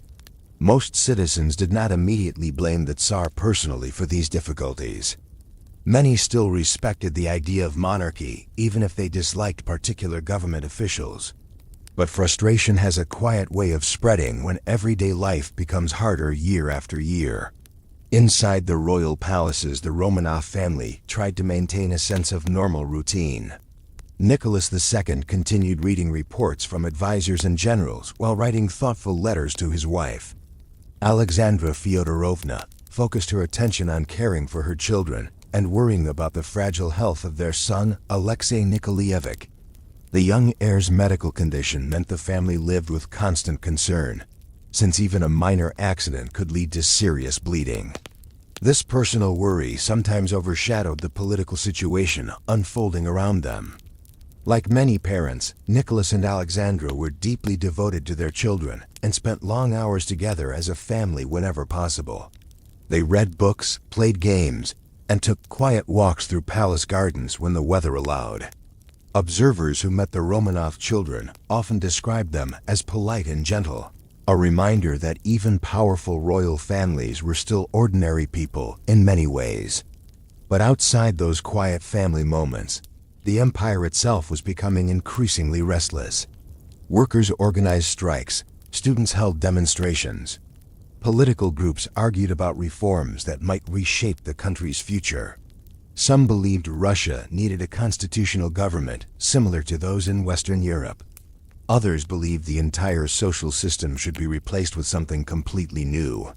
Most citizens did not immediately blame the Tsar personally for these difficulties. Many still respected the idea of monarchy, even if they disliked particular government officials. But frustration has a quiet way of spreading when everyday life becomes harder year after year. Inside the royal palaces, the Romanov family tried to maintain a sense of normal routine. Nicholas II continued reading reports from advisors and generals while writing thoughtful letters to his wife. Alexandra Fyodorovna focused her attention on caring for her children and worrying about the fragile health of their son, Alexei Nikolaevich. The young heir's medical condition meant the family lived with constant concern, since even a minor accident could lead to serious bleeding. This personal worry sometimes overshadowed the political situation unfolding around them. Like many parents, Nicholas and Alexandra were deeply devoted to their children and spent long hours together as a family whenever possible. They read books, played games, and took quiet walks through palace gardens when the weather allowed. Observers who met the Romanov children often described them as polite and gentle, a reminder that even powerful royal families were still ordinary people in many ways. But outside those quiet family moments, the empire itself was becoming increasingly restless. Workers organized strikes, students held demonstrations. Political groups argued about reforms that might reshape the country's future. Some believed Russia needed a constitutional government similar to those in Western Europe. Others believed the entire social system should be replaced with something completely new.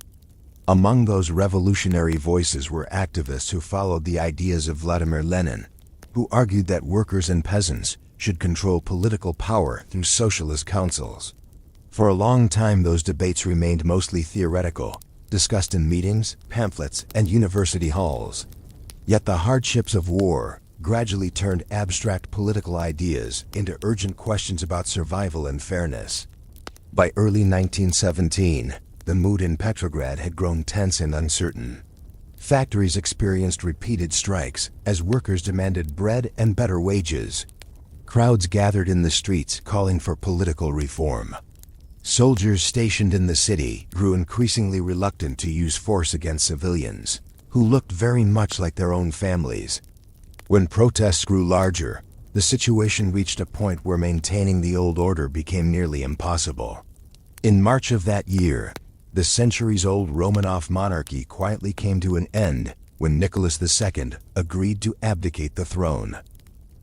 Among those revolutionary voices were activists who followed the ideas of Vladimir Lenin, who argued that workers and peasants should control political power through socialist councils. For a long time, those debates remained mostly theoretical, discussed in meetings, pamphlets, and university halls. Yet the hardships of war gradually turned abstract political ideas into urgent questions about survival and fairness. By early 1917, the mood in Petrograd had grown tense and uncertain. Factories experienced repeated strikes as workers demanded bread and better wages. Crowds gathered in the streets calling for political reform. Soldiers stationed in the city grew increasingly reluctant to use force against civilians, who looked very much like their own families. When protests grew larger, the situation reached a point where maintaining the old order became nearly impossible. In March of that year, the centuries-old Romanov monarchy quietly came to an end when Nicholas II agreed to abdicate the throne.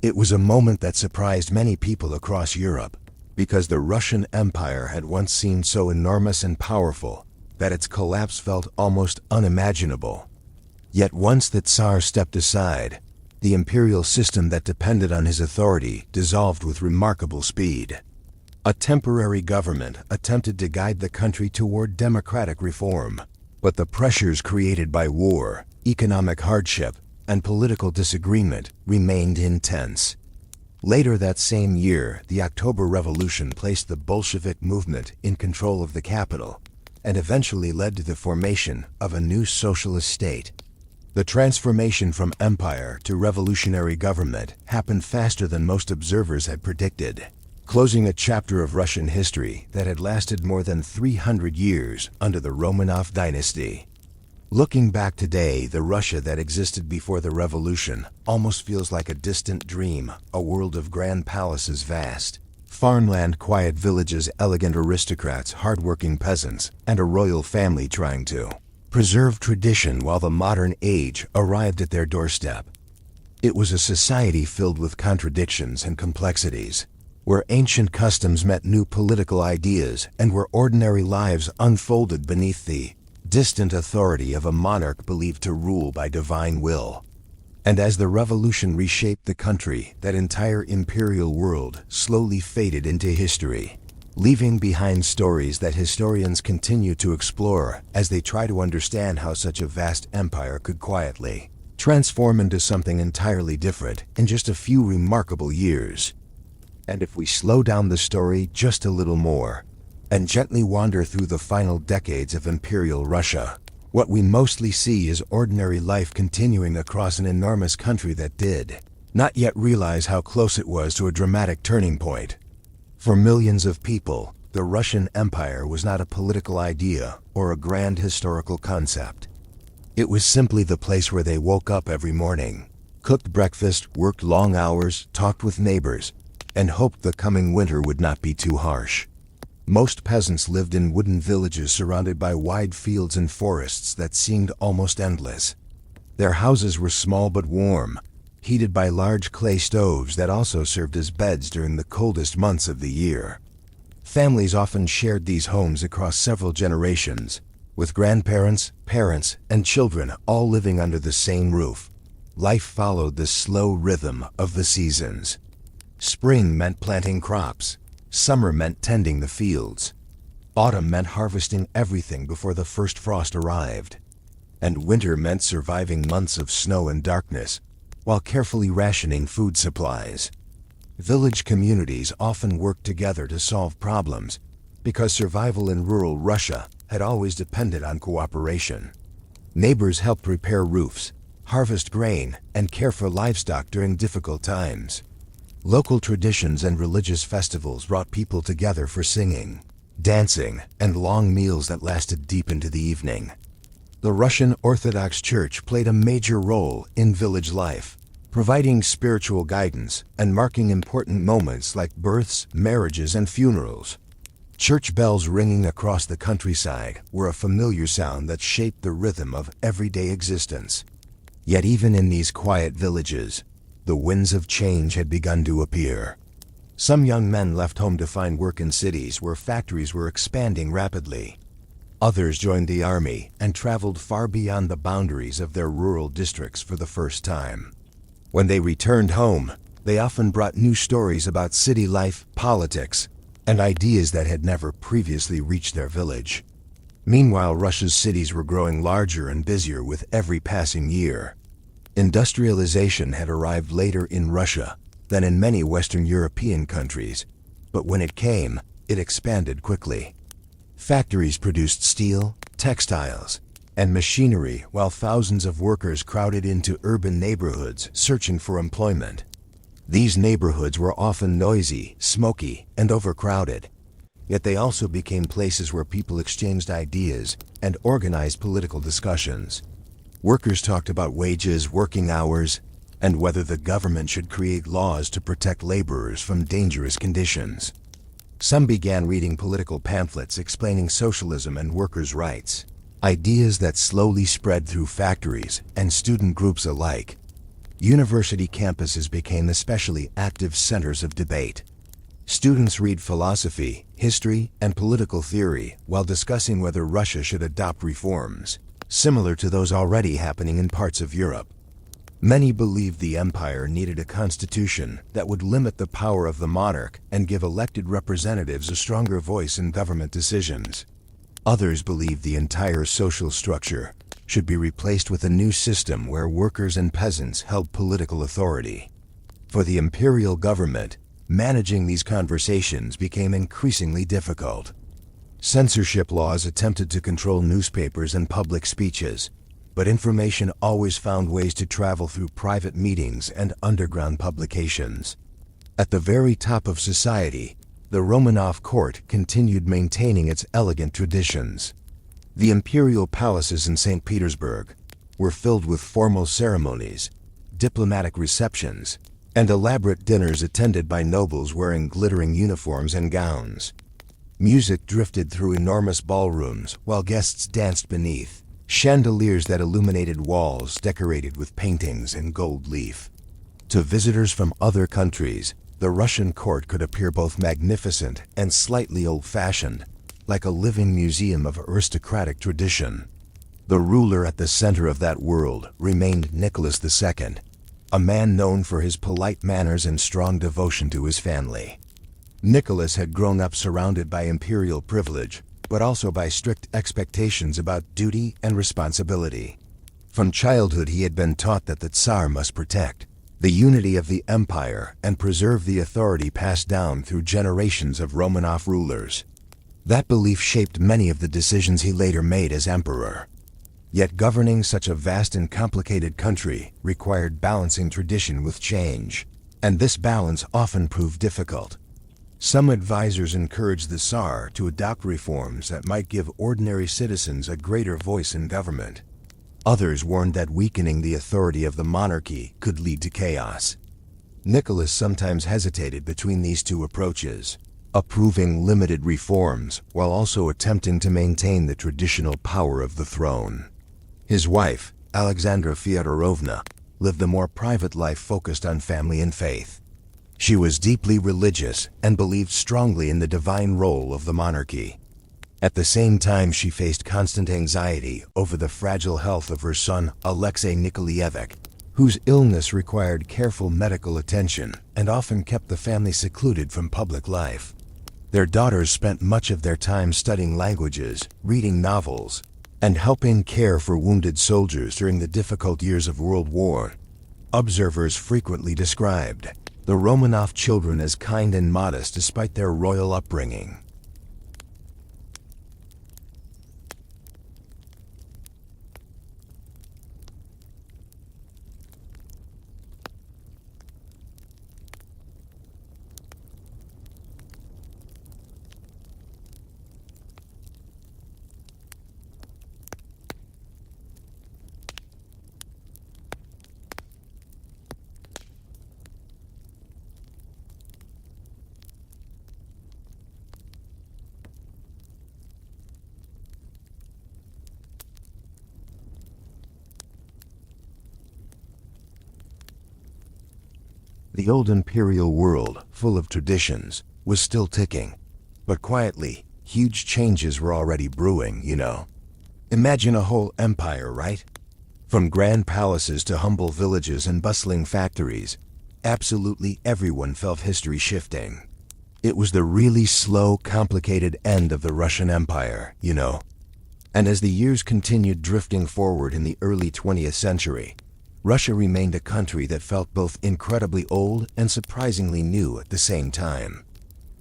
It was a moment that surprised many people across Europe, because the Russian Empire had once seemed so enormous and powerful that its collapse felt almost unimaginable. Yet once the Tsar stepped aside, the imperial system that depended on his authority dissolved with remarkable speed. A temporary government attempted to guide the country toward democratic reform, but the pressures created by war, economic hardship, and political disagreement remained intense. Later that same year, the October Revolution placed the Bolshevik movement in control of the capital and eventually led to the formation of a new socialist state. The transformation from empire to revolutionary government happened faster than most observers had predicted, closing a chapter of Russian history that had lasted more than 300 years under the Romanov dynasty. Looking back today, the Russia that existed before the revolution almost feels like a distant dream, a world of grand palaces vast, farmland, quiet villages, elegant aristocrats, hard-working peasants, and a royal family trying to preserve tradition while the modern age arrived at their doorstep. It was a society filled with contradictions and complexities, where ancient customs met new political ideas and where ordinary lives unfolded beneath the distant authority of a monarch believed to rule by divine will. And as the revolution reshaped the country, that entire imperial world slowly faded into history, leaving behind stories that historians continue to explore as they try to understand how such a vast empire could quietly transform into something entirely different in just a few remarkable years. And if we slow down the story just a little more and gently wander through the final decades of Imperial Russia, what we mostly see is ordinary life continuing across an enormous country that did not yet realize how close it was to a dramatic turning point. For millions of people, the Russian Empire was not a political idea or a grand historical concept. It was simply the place where they woke up every morning, cooked breakfast, worked long hours, talked with neighbors, and hoped the coming winter would not be too harsh. Most peasants lived in wooden villages surrounded by wide fields and forests that seemed almost endless. Their houses were small but warm, heated by large clay stoves that also served as beds during the coldest months of the year. Families often shared these homes across several generations, with grandparents, parents, and children all living under the same roof. Life followed the slow rhythm of the seasons. Spring meant planting crops. Summer meant tending the fields. Autumn meant harvesting everything before the first frost arrived. And winter meant surviving months of snow and darkness, while carefully rationing food supplies. Village communities often worked together to solve problems, because survival in rural Russia had always depended on cooperation. Neighbors helped repair roofs, harvest grain, and care for livestock during difficult times. Local traditions and religious festivals brought people together for singing, dancing, and long meals that lasted deep into the evening. The Russian Orthodox Church played a major role in village life, providing spiritual guidance and marking important moments like births, marriages, and funerals. Church bells ringing across the countryside were a familiar sound that shaped the rhythm of everyday existence. Yet even in these quiet villages, the winds of change had begun to appear. Some young men left home to find work in cities where factories were expanding rapidly. Others joined the army and traveled far beyond the boundaries of their rural districts for the first time. When they returned home, they often brought new stories about city life, politics, and ideas that had never previously reached their village. Meanwhile, Russia's cities were growing larger and busier with every passing year. Industrialization had arrived later in Russia than in many Western European countries, but when it came, it expanded quickly. Factories produced steel, textiles, and machinery while thousands of workers crowded into urban neighborhoods searching for employment. These neighborhoods were often noisy, smoky, and overcrowded, yet they also became places where people exchanged ideas and organized political discussions. Workers talked about wages, working hours, and whether the government should create laws to protect laborers from dangerous conditions. Some began reading political pamphlets explaining socialism and workers' rights, ideas that slowly spread through factories and student groups alike. University campuses became especially active centers of debate. Students read philosophy, history, and political theory while discussing whether Russia should adopt reforms, similar to those already happening in parts of Europe. Many believed the empire needed a constitution that would limit the power of the monarch and give elected representatives a stronger voice in government decisions. Others believed the entire social structure should be replaced with a new system where workers and peasants held political authority. For the imperial government, managing these conversations became increasingly difficult. Censorship laws attempted to control newspapers and public speeches, But information always found ways to travel through private meetings and underground publications. At the very top of society, the Romanov court continued maintaining its elegant traditions. The imperial palaces in Saint Petersburg were filled with formal ceremonies, diplomatic receptions, and elaborate dinners attended by nobles wearing glittering uniforms and gowns. Music drifted through enormous ballrooms while guests danced beneath chandeliers that illuminated walls decorated with paintings and gold leaf. To visitors from other countries, the Russian court could appear both magnificent and slightly old-fashioned, like a living museum of aristocratic tradition. The ruler at the center of that world remained Nicholas II, a man known for his polite manners and strong devotion to his family. Nicholas had grown up surrounded by imperial privilege, but also by strict expectations about duty and responsibility. From childhood he had been taught that the Tsar must protect the unity of the empire and preserve the authority passed down through generations of Romanov rulers. That belief shaped many of the decisions he later made as emperor. Yet governing such a vast and complicated country required balancing tradition with change, and this balance often proved difficult. Some advisors encouraged the Tsar to adopt reforms that might give ordinary citizens a greater voice in government. Others warned that weakening the authority of the monarchy could lead to chaos. Nicholas sometimes hesitated between these two approaches, approving limited reforms while also attempting to maintain the traditional power of the throne. His wife, Alexandra Fyodorovna, lived a more private life focused on family and faith. She was deeply religious and believed strongly in the divine role of the monarchy. At the same time, she faced constant anxiety over the fragile health of her son, Alexei Nikolaevich, whose illness required careful medical attention and often kept the family secluded from public life. Their daughters spent much of their time studying languages, reading novels, and helping care for wounded soldiers during the difficult years of World War. Observers frequently described the Romanov children as kind and modest despite their royal upbringing. The old imperial world, full of traditions, was still ticking. But quietly, huge changes were already brewing, you know. Imagine a whole empire, right? From grand palaces to humble villages and bustling factories, absolutely everyone felt history shifting. It was the really slow, complicated end of the Russian Empire, you know. And as the years continued drifting forward in the early 20th century, Russia remained a country that felt both incredibly old and surprisingly new at the same time.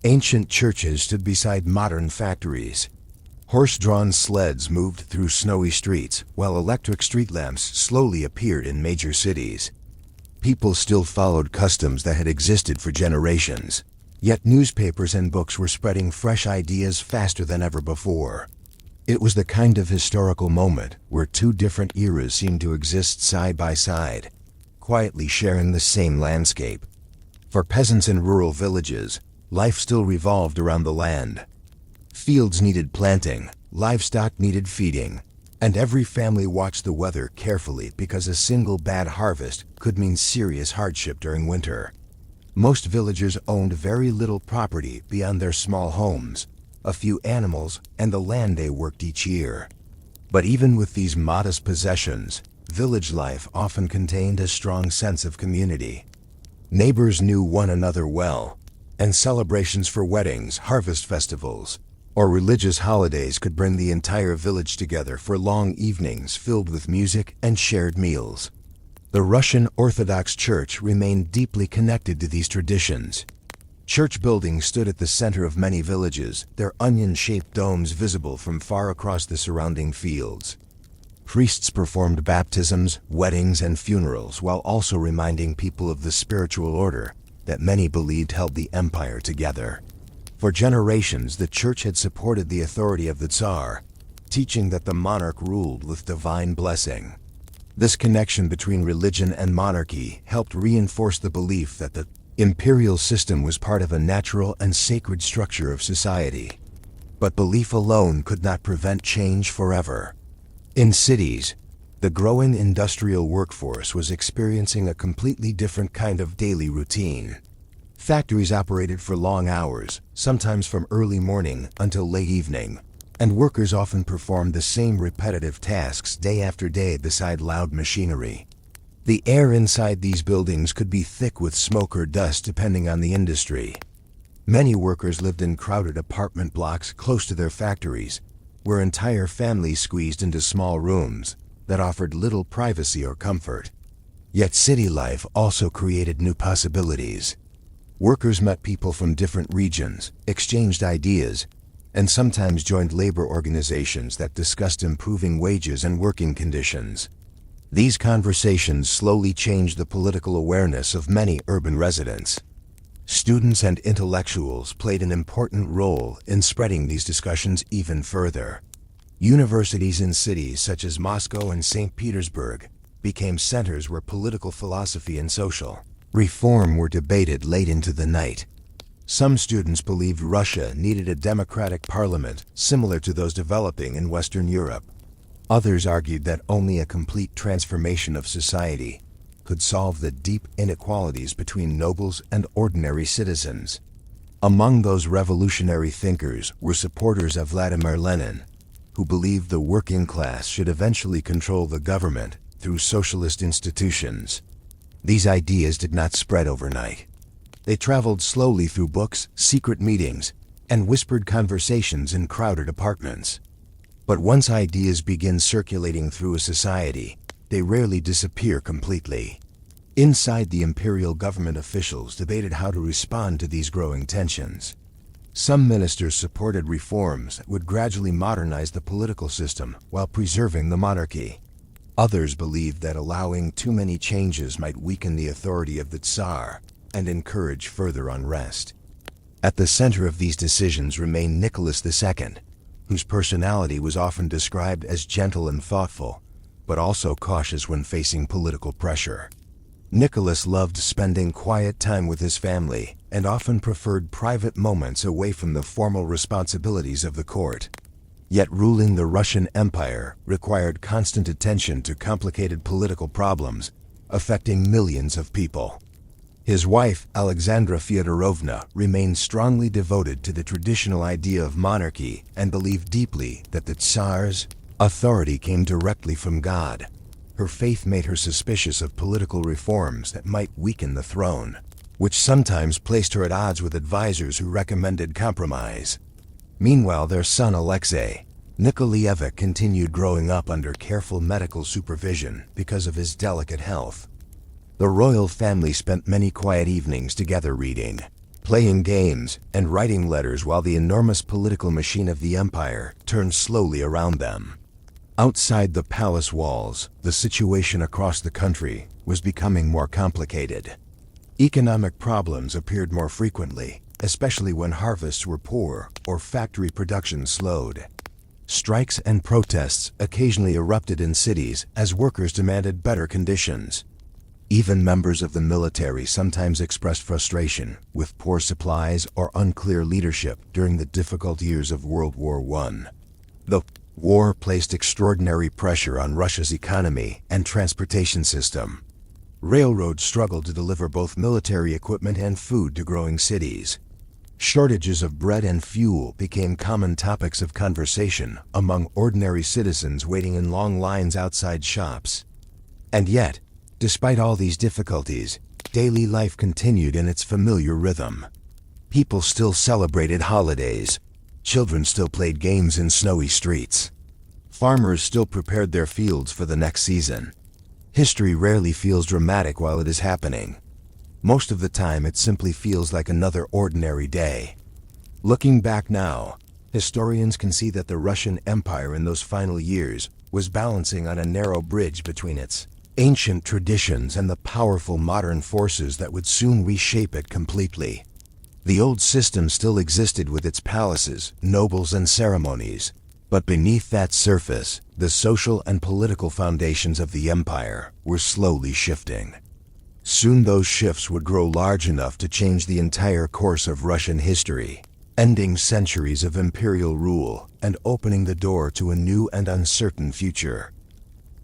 Ancient churches stood beside modern factories. Horse-drawn sleds moved through snowy streets, while electric street lamps slowly appeared in major cities. People still followed customs that had existed for generations, yet newspapers and books were spreading fresh ideas faster than ever before. It was the kind of historical moment where two different eras seemed to exist side by side, quietly sharing the same landscape. For peasants in rural villages, life still revolved around the land. Fields needed planting, livestock needed feeding, and every family watched the weather carefully because a single bad harvest could mean serious hardship during winter. Most villagers owned very little property beyond their small homes, a few animals, and the land they worked each year. But even with these modest possessions, village life often contained a strong sense of community. Neighbors knew one another well, and celebrations for weddings, harvest festivals, or religious holidays could bring the entire village together for long evenings filled with music and shared meals. The Russian Orthodox Church remained deeply connected to these traditions. Church buildings stood at the center of many villages, their onion-shaped domes visible from far across the surrounding fields. Priests performed baptisms, weddings, and funerals while also reminding people of the spiritual order that many believed held the empire together. For generations, the church had supported the authority of the Tsar, teaching that the monarch ruled with divine blessing. This connection between religion and monarchy helped reinforce the belief that the imperial system was part of a natural and sacred structure of society. But belief alone could not prevent change forever. In cities, the growing industrial workforce was experiencing a completely different kind of daily routine. Factories operated for long hours, sometimes from early morning until late evening, and workers often performed the same repetitive tasks day after day beside loud machinery. The air inside these buildings could be thick with smoke or dust depending on the industry. Many workers lived in crowded apartment blocks close to their factories, where entire families squeezed into small rooms that offered little privacy or comfort. Yet city life also created new possibilities. Workers met people from different regions, exchanged ideas, and sometimes joined labor organizations that discussed improving wages and working conditions. These conversations slowly changed the political awareness of many urban residents. Students and intellectuals played an important role in spreading these discussions even further. Universities in cities such as Moscow and Saint Petersburg became centers where political philosophy and social reform were debated late into the night. Some students believed Russia needed a democratic parliament similar to those developing in Western Europe. Others argued that only a complete transformation of society could solve the deep inequalities between nobles and ordinary citizens. Among those revolutionary thinkers were supporters of Vladimir Lenin, who believed the working class should eventually control the government through socialist institutions. These ideas did not spread overnight. They traveled slowly through books, secret meetings, and whispered conversations in crowded apartments. But once ideas begin circulating through a society, they rarely disappear completely. Inside the imperial government, officials debated how to respond to these growing tensions. Some ministers supported reforms that would gradually modernize the political system while preserving the monarchy. Others believed that allowing too many changes might weaken the authority of the Tsar and encourage further unrest. At the center of these decisions remained Nicholas II, whose personality was often described as gentle and thoughtful, but also cautious when facing political pressure. Nicholas loved spending quiet time with his family and often preferred private moments away from the formal responsibilities of the court. Yet ruling the Russian Empire required constant attention to complicated political problems affecting millions of people. His wife, Alexandra Fyodorovna, remained strongly devoted to the traditional idea of monarchy and believed deeply that the Tsar's authority came directly from God. Her faith made her suspicious of political reforms that might weaken the throne, which sometimes placed her at odds with advisors who recommended compromise. Meanwhile, their son Alexei Nikolaevich continued growing up under careful medical supervision because of his delicate health. The royal family spent many quiet evenings together reading, playing games, and writing letters while the enormous political machine of the empire turned slowly around them. Outside the palace walls, the situation across the country was becoming more complicated. Economic problems appeared more frequently, especially when harvests were poor or factory production slowed. Strikes and protests occasionally erupted in cities as workers demanded better conditions. Even members of the military sometimes expressed frustration with poor supplies or unclear leadership during the difficult years of World War I. The war placed extraordinary pressure on Russia's economy and transportation system. Railroads struggled to deliver both military equipment and food to growing cities. Shortages of bread and fuel became common topics of conversation among ordinary citizens waiting in long lines outside shops. And yet, despite all these difficulties, daily life continued in its familiar rhythm. People still celebrated holidays. Children still played games in snowy streets. Farmers still prepared their fields for the next season. History rarely feels dramatic while it is happening. Most of the time, it simply feels like another ordinary day. Looking back now, historians can see that the Russian Empire in those final years was balancing on a narrow bridge between its ancient traditions and the powerful modern forces that would soon reshape it completely. The old system still existed with its palaces, nobles, and ceremonies, but beneath that surface, the social and political foundations of the empire were slowly shifting. Soon those shifts would grow large enough to change the entire course of Russian history, ending centuries of imperial rule and opening the door to a new and uncertain future.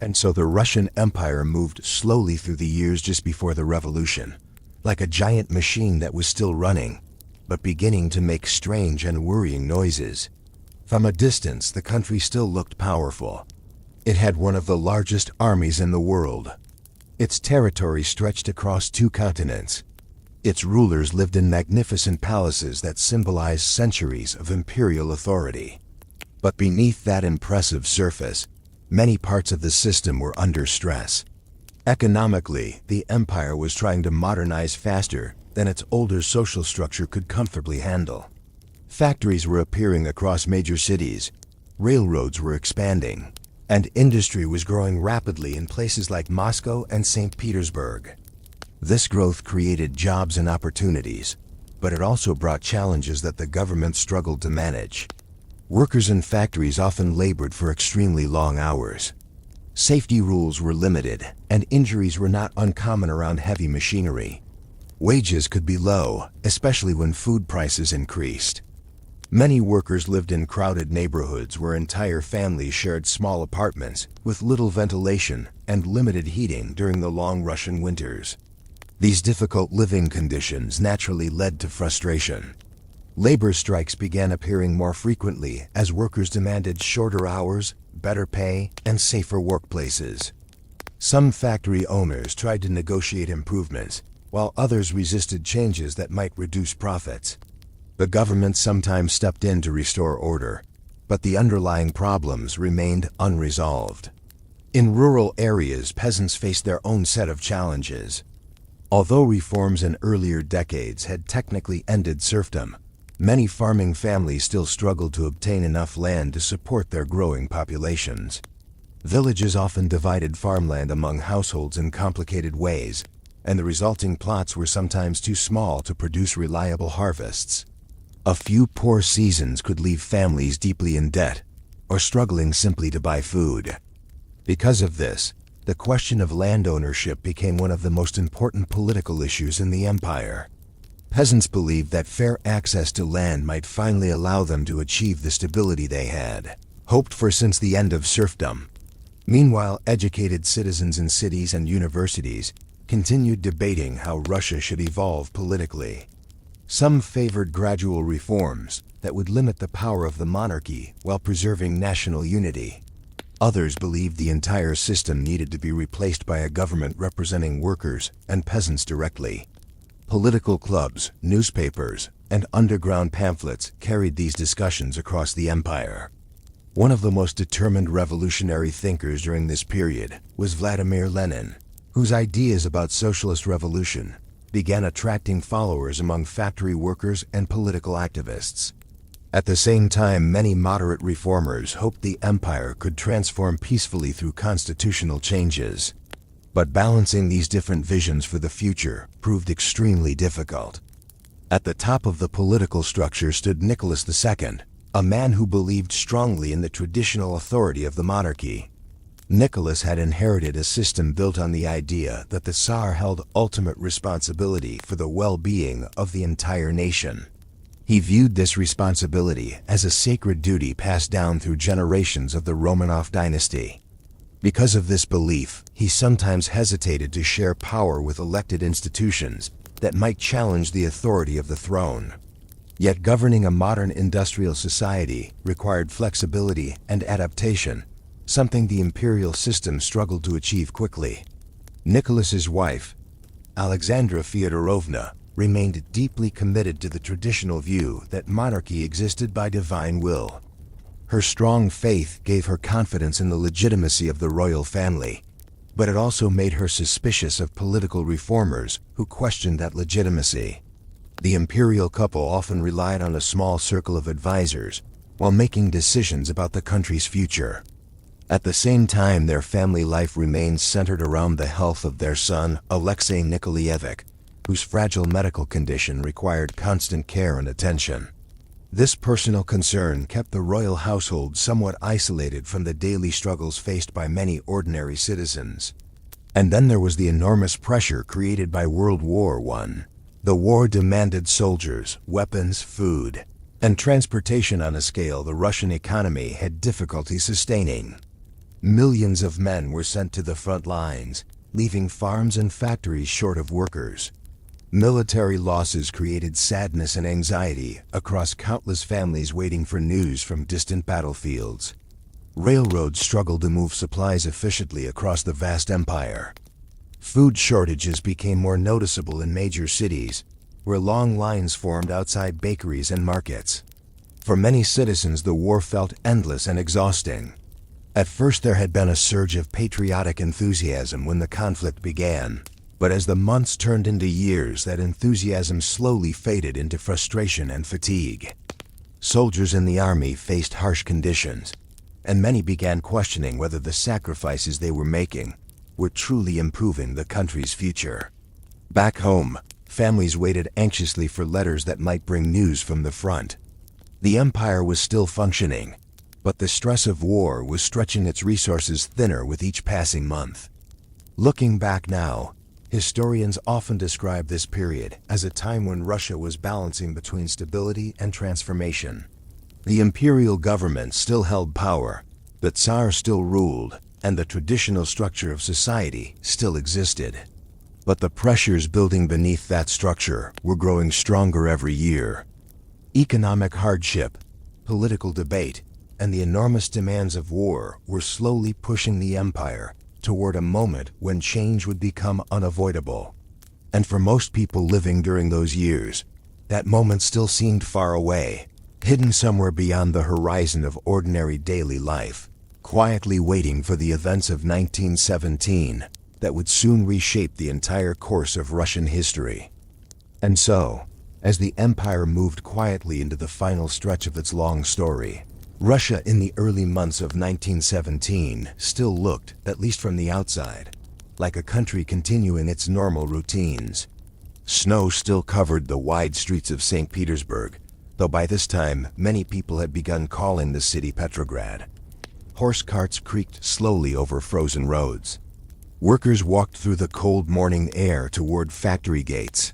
And so the Russian Empire moved slowly through the years just before the revolution, like a giant machine that was still running, but beginning to make strange and worrying noises. From a distance, the country still looked powerful. It had one of the largest armies in the world. Its territory stretched across 2 continents. Its rulers lived in magnificent palaces that symbolized centuries of imperial authority. But beneath that impressive surface, many parts of the system were under stress. Economically, the empire was trying to modernize faster than its older social structure could comfortably handle. Factories were appearing across major cities, railroads were expanding, and industry was growing rapidly in places like Moscow and Saint Petersburg. This growth created jobs and opportunities, but it also brought challenges that the government struggled to manage. Workers in factories often labored for extremely long hours. Safety rules were limited, and injuries were not uncommon around heavy machinery. Wages could be low, especially when food prices increased. Many workers lived in crowded neighborhoods where entire families shared small apartments with little ventilation and limited heating during the long Russian winters. These difficult living conditions naturally led to frustration. Labor strikes began appearing more frequently as workers demanded shorter hours, better pay, and safer workplaces. Some factory owners tried to negotiate improvements, while others resisted changes that might reduce profits. The government sometimes stepped in to restore order, but the underlying problems remained unresolved. In rural areas, peasants faced their own set of challenges. Although reforms in earlier decades had technically ended serfdom, many farming families still struggled to obtain enough land to support their growing populations. Villages often divided farmland among households in complicated ways, and the resulting plots were sometimes too small to produce reliable harvests. A few poor seasons could leave families deeply in debt, or struggling simply to buy food. Because of this, the question of land ownership became one of the most important political issues in the empire. Peasants believed that fair access to land might finally allow them to achieve the stability they had hoped for since the end of serfdom. Meanwhile, educated citizens in cities and universities continued debating how Russia should evolve politically. Some favored gradual reforms that would limit the power of the monarchy while preserving national unity. Others believed the entire system needed to be replaced by a government representing workers and peasants directly. Political clubs, newspapers, and underground pamphlets carried these discussions across the empire. One of the most determined revolutionary thinkers during this period was Vladimir Lenin, whose ideas about socialist revolution began attracting followers among factory workers and political activists. At the same time, many moderate reformers hoped the empire could transform peacefully through constitutional changes. But balancing these different visions for the future proved extremely difficult. At the top of the political structure stood Nicholas II, a man who believed strongly in the traditional authority of the monarchy. Nicholas had inherited a system built on the idea that the Tsar held ultimate responsibility for the well-being of the entire nation. He viewed this responsibility as a sacred duty passed down through generations of the Romanov dynasty. Because of this belief, he sometimes hesitated to share power with elected institutions that might challenge the authority of the throne. Yet governing a modern industrial society required flexibility and adaptation, something the imperial system struggled to achieve quickly. Nicholas's wife, Alexandra Fyodorovna, remained deeply committed to the traditional view that monarchy existed by divine will. Her strong faith gave her confidence in the legitimacy of the royal family, but it also made her suspicious of political reformers who questioned that legitimacy. The imperial couple often relied on a small circle of advisors while making decisions about the country's future. At the same time, their family life remained centered around the health of their son, Alexei Nikolaevich, whose fragile medical condition required constant care and attention. This personal concern kept the royal household somewhat isolated from the daily struggles faced by many ordinary citizens. And then there was the enormous pressure created by World War I. The war demanded soldiers, weapons, food, and transportation on a scale the Russian economy had difficulty sustaining. Millions of men were sent to the front lines, leaving farms and factories short of workers. Military losses created sadness and anxiety across countless families waiting for news from distant battlefields. Railroads struggled to move supplies efficiently across the vast empire. Food shortages became more noticeable in major cities, where long lines formed outside bakeries and markets. For many citizens, the war felt endless and exhausting. At first, there had been a surge of patriotic enthusiasm when the conflict began. But as the months turned into years, that enthusiasm slowly faded into frustration and fatigue. Soldiers in the army faced harsh conditions, and many began questioning whether the sacrifices they were making were truly improving the country's future. Back home, families waited anxiously for letters that might bring news from the front. The empire was still functioning, but the stress of war was stretching its resources thinner with each passing month. Looking back now, historians often describe this period as a time when Russia was balancing between stability and transformation. The imperial government still held power, the Tsar still ruled, and the traditional structure of society still existed. But the pressures building beneath that structure were growing stronger every year. Economic hardship, political debate, and the enormous demands of war were slowly pushing the empire toward a moment when change would become unavoidable. And for most people living during those years, that moment still seemed far away, hidden somewhere beyond the horizon of ordinary daily life, quietly waiting for the events of 1917 that would soon reshape the entire course of Russian history. And so, as the empire moved quietly into the final stretch of its long story, Russia in the early months of 1917 still looked, at least from the outside, like a country continuing its normal routines. Snow still covered the wide streets of Saint Petersburg, though by this time many people had begun calling the city Petrograd. Horse carts creaked slowly over frozen roads. Workers walked through the cold morning air toward factory gates.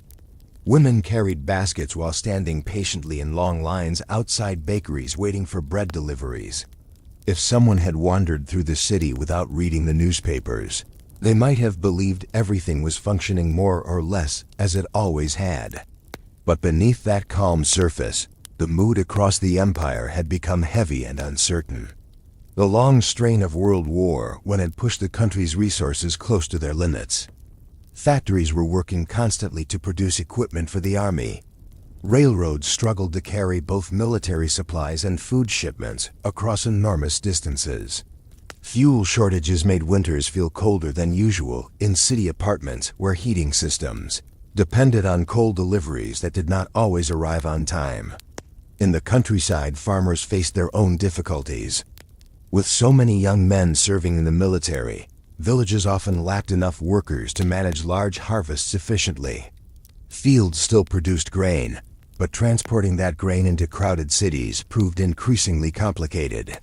Women carried baskets while standing patiently in long lines outside bakeries waiting for bread deliveries. If someone had wandered through the city without reading the newspapers, they might have believed everything was functioning more or less as it always had. But beneath that calm surface, the mood across the empire had become heavy and uncertain. The long strain of World War I had pushed the country's resources close to their limits. Factories were working constantly to produce equipment for the army. Railroads struggled to carry both military supplies and food shipments across enormous distances. Fuel shortages made winters feel colder than usual in city apartments where heating systems depended on coal deliveries that did not always arrive on time. In the countryside, farmers faced their own difficulties. With so many young men serving in the military, villages often lacked enough workers to manage large harvests efficiently. Fields still produced grain, but transporting that grain into crowded cities proved increasingly complicated.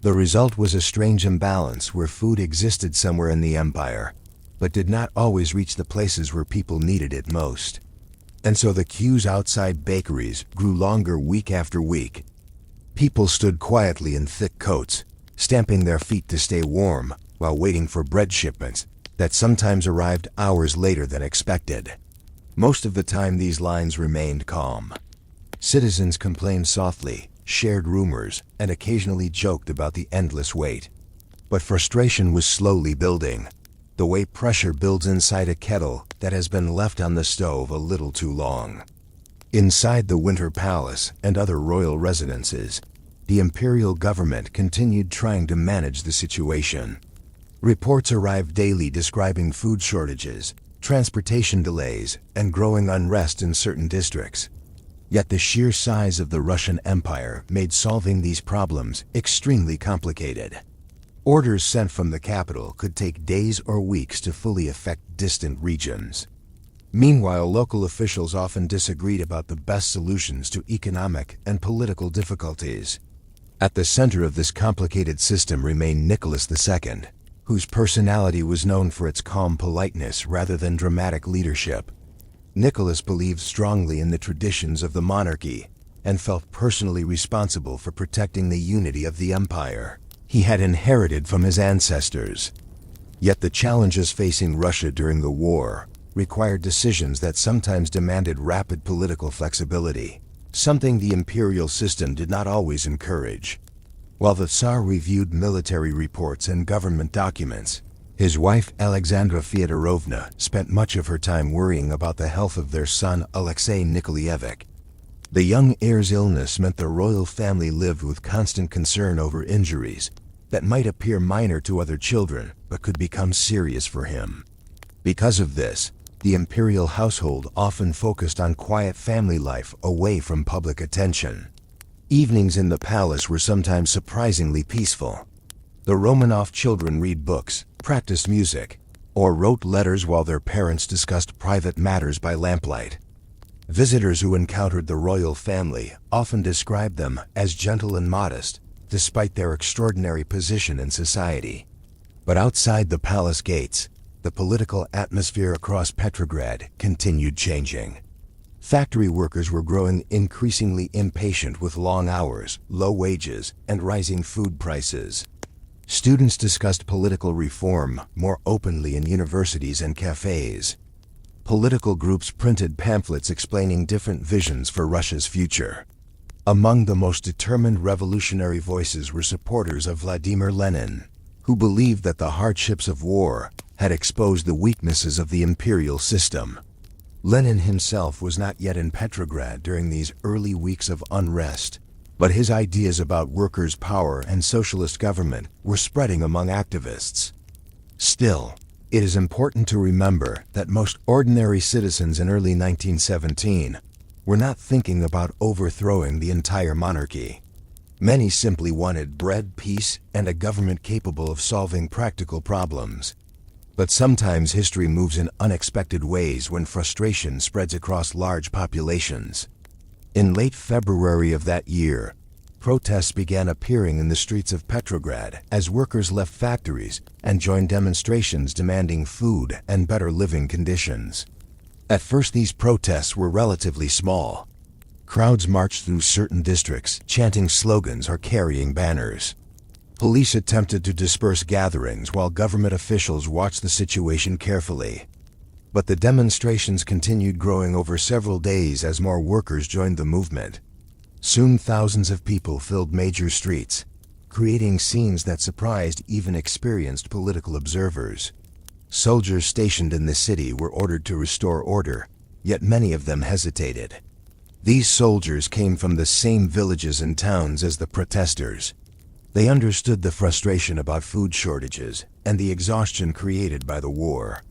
The result was a strange imbalance where food existed somewhere in the empire, but did not always reach the places where people needed it most. And so the queues outside bakeries grew longer week after week. People stood quietly in thick coats, stamping their feet to stay warm, while waiting for bread shipments that sometimes arrived hours later than expected. Most of the time, these lines remained calm. Citizens complained softly, shared rumors, and occasionally joked about the endless wait. But frustration was slowly building, the way pressure builds inside a kettle that has been left on the stove a little too long. Inside the Winter Palace and other royal residences, the imperial government continued trying to manage the situation. Reports arrived daily describing food shortages, transportation delays, and growing unrest in certain districts. Yet the sheer size of the Russian Empire made solving these problems extremely complicated. Orders sent from the capital could take days or weeks to fully affect distant regions. Meanwhile, local officials often disagreed about the best solutions to economic and political difficulties. At the center of this complicated system remained Nicholas II, whose personality was known for its calm politeness rather than dramatic leadership. Nicholas believed strongly in the traditions of the monarchy and felt personally responsible for protecting the unity of the empire he had inherited from his ancestors. Yet the challenges facing Russia during the war required decisions that sometimes demanded rapid political flexibility, something the imperial system did not always encourage. While the Tsar reviewed military reports and government documents, his wife Alexandra Fyodorovna spent much of her time worrying about the health of their son Alexei Nikolaevich. The young heir's illness meant the royal family lived with constant concern over injuries that might appear minor to other children but could become serious for him. Because of this, the imperial household often focused on quiet family life away from public attention. Evenings in the palace were sometimes surprisingly peaceful. The Romanov children read books, practiced music, or wrote letters while their parents discussed private matters by lamplight. Visitors who encountered the royal family often described them as gentle and modest, despite their extraordinary position in society. But outside the palace gates, the political atmosphere across Petrograd continued changing. Factory workers were growing increasingly impatient with long hours, low wages, and rising food prices. Students discussed political reform more openly in universities and cafes. Political groups printed pamphlets explaining different visions for Russia's future. Among the most determined revolutionary voices were supporters of Vladimir Lenin, who believed that the hardships of war had exposed the weaknesses of the imperial system. Lenin himself was not yet in Petrograd during these early weeks of unrest, but his ideas about workers' power and socialist government were spreading among activists. Still, it is important to remember that most ordinary citizens in early 1917 were not thinking about overthrowing the entire monarchy. Many simply wanted bread, peace, and a government capable of solving practical problems. But sometimes history moves in unexpected ways when frustration spreads across large populations. In late February of that year, protests began appearing in the streets of Petrograd as workers left factories and joined demonstrations demanding food and better living conditions. At first, these protests were relatively small. Crowds marched through certain districts, chanting slogans or carrying banners. Police attempted to disperse gatherings while government officials watched the situation carefully. But the demonstrations continued growing over several days as more workers joined the movement. Soon thousands of people filled major streets, creating scenes that surprised even experienced political observers. Soldiers stationed in the city were ordered to restore order, yet many of them hesitated. These soldiers came from the same villages and towns as the protesters. They understood the frustration about food shortages and the exhaustion created by the war.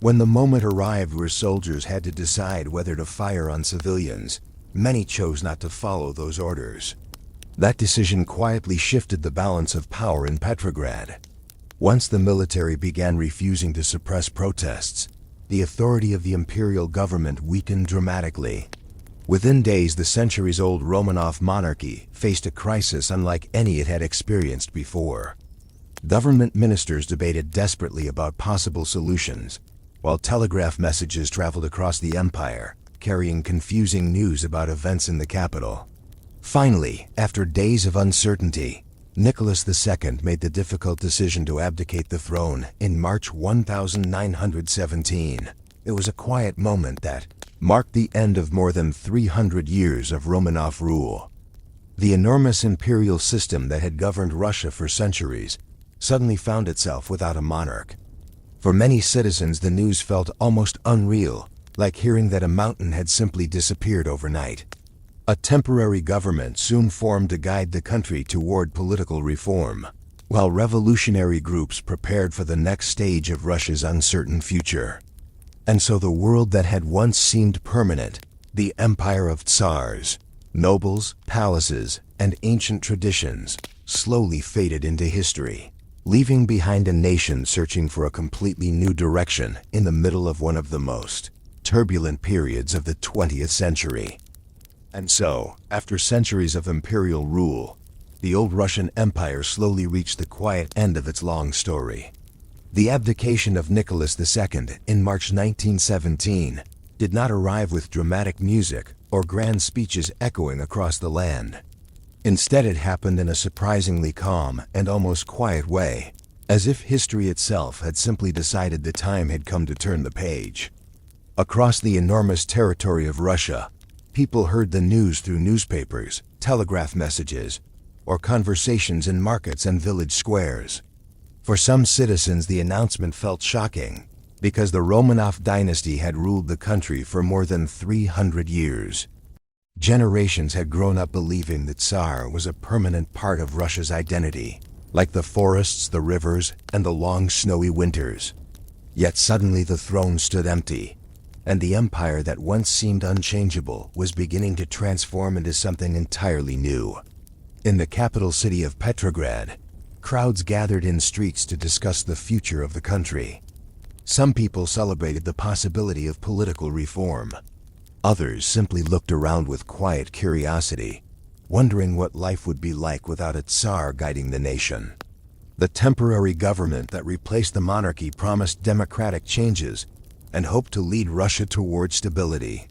When the moment arrived where soldiers had to decide whether to fire on civilians, many chose not to follow those orders. That decision quietly shifted the balance of power in Petrograd. Once the military began refusing to suppress protests, the authority of the imperial government weakened dramatically. Within days, the centuries-old Romanov monarchy faced a crisis unlike any it had experienced before. Government ministers debated desperately about possible solutions, while telegraph messages traveled across the empire, carrying confusing news about events in the capital. Finally, after days of uncertainty, Nicholas II made the difficult decision to abdicate the throne in March 1917. It was a quiet moment that marked the end of more than 300 years of Romanov rule. The enormous imperial system that had governed Russia for centuries suddenly found itself without a monarch. For many citizens, the news felt almost unreal, like hearing that a mountain had simply disappeared overnight. A temporary government soon formed to guide the country toward political reform, while revolutionary groups prepared for the next stage of Russia's uncertain future. And so the world that had once seemed permanent, the empire of Tsars, nobles, palaces, and ancient traditions, slowly faded into history. leaving behind a nation searching for a completely new direction in the middle of one of the most turbulent periods of the 20th century. And so, after centuries of imperial rule, the old Russian Empire slowly reached the quiet end of its long story. The abdication of Nicholas II in March 1917 did not arrive with dramatic music or grand speeches echoing across the land. Instead, it happened in a surprisingly calm and almost quiet way, as if history itself had simply decided the time had come to turn the page. Across the enormous territory of Russia, people heard the news through newspapers, telegraph messages, or conversations in markets and village squares. For some citizens, the announcement felt shocking, because the Romanov dynasty had ruled the country for more than 300 years. Generations had grown up believing that Tsar was a permanent part of Russia's identity, like the forests, the rivers, and the long snowy winters. Yet suddenly the throne stood empty, and the empire that once seemed unchangeable was beginning to transform into something entirely new. In the capital city of Petrograd, crowds gathered in streets to discuss the future of the country. Some people celebrated the possibility of political reform. Others simply looked around with quiet curiosity, wondering what life would be like without a Tsar guiding the nation. The temporary government that replaced the monarchy promised democratic changes and hoped to lead Russia toward stability.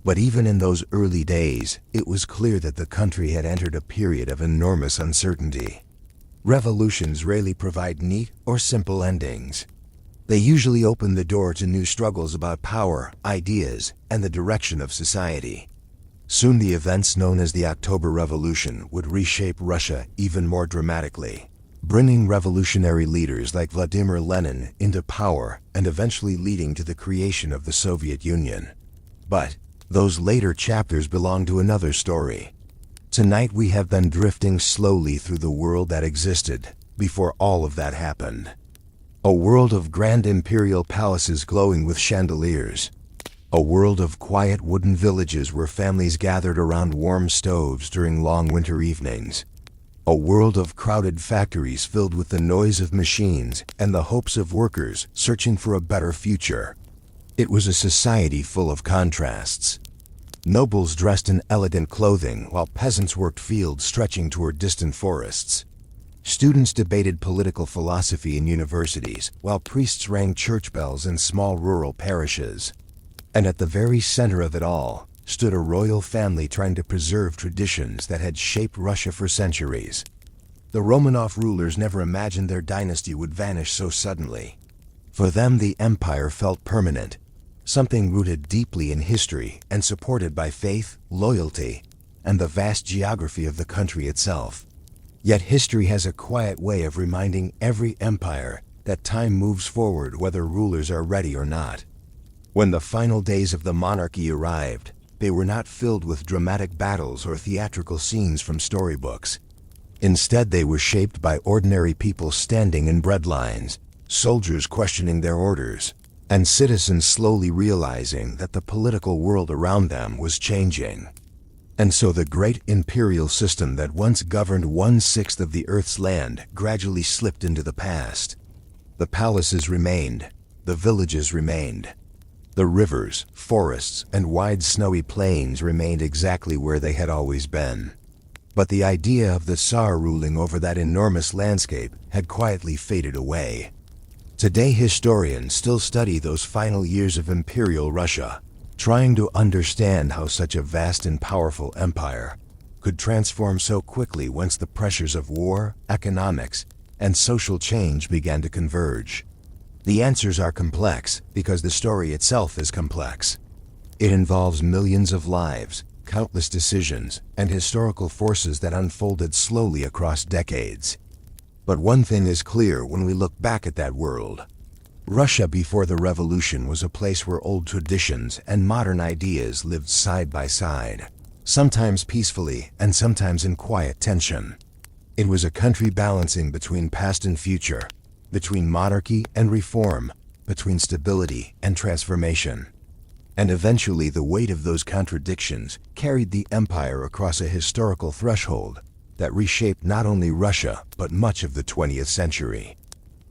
But even in those early days, it was clear that the country had entered a period of enormous uncertainty. Revolutions rarely provide neat or simple endings. They usually open the door to new struggles about power, ideas, and the direction of society. Soon the events known as the October Revolution would reshape Russia even more dramatically, bringing revolutionary leaders like Vladimir Lenin into power and eventually leading to the creation of the Soviet Union. But those later chapters belong to another story. Tonight we have been drifting slowly through the world that existed before all of that happened. A world of grand imperial palaces glowing with chandeliers. A world of quiet wooden villages where families gathered around warm stoves during long winter evenings. A world of crowded factories filled with the noise of machines and the hopes of workers searching for a better future. It was a society full of contrasts. Nobles dressed in elegant clothing while peasants worked fields stretching toward distant forests. Students debated political philosophy in universities, while priests rang church bells in small rural parishes. And at the very center of it all stood a royal family trying to preserve traditions that had shaped Russia for centuries. The Romanov rulers never imagined their dynasty would vanish so suddenly. For them, the empire felt permanent, something rooted deeply in history and supported by faith, loyalty, and the vast geography of the country itself. Yet history has a quiet way of reminding every empire that time moves forward whether rulers are ready or not. When the final days of the monarchy arrived, they were not filled with dramatic battles or theatrical scenes from storybooks. Instead, they were shaped by ordinary people standing in bread lines, soldiers questioning their orders, and citizens slowly realizing that the political world around them was changing. And so the great imperial system that once governed 1/6 of the Earth's land gradually slipped into the past. The palaces remained, the villages remained. The rivers, forests, and wide snowy plains remained exactly where they had always been. But the idea of the Tsar ruling over that enormous landscape had quietly faded away. Today historians still study those final years of imperial Russia, trying to understand how such a vast and powerful empire could transform so quickly once the pressures of war, economics, and social change began to converge. The answers are complex because the story itself is complex. It involves millions of lives, countless decisions, and historical forces that unfolded slowly across decades. But one thing is clear when we look back at that world. Russia before the revolution was a place where old traditions and modern ideas lived side by side, sometimes peacefully and sometimes in quiet tension. It was a country balancing between past and future, between monarchy and reform, between stability and transformation. And eventually the weight of those contradictions carried the empire across a historical threshold, that reshaped not only Russia, but much of the 20th century.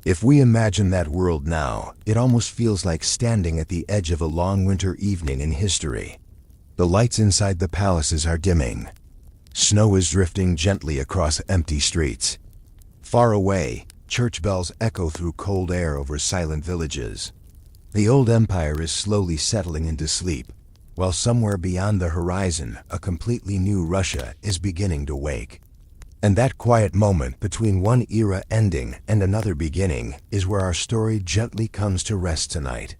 If we imagine that world now, it almost feels like standing at the edge of a long winter evening in history. The lights inside the palaces are dimming. Snow is drifting gently across empty streets. Far away, church bells echo through cold air over silent villages. The old empire is slowly settling into sleep, while somewhere beyond the horizon, a completely new Russia is beginning to wake. And that quiet moment between one era ending and another beginning is where our story gently comes to rest tonight.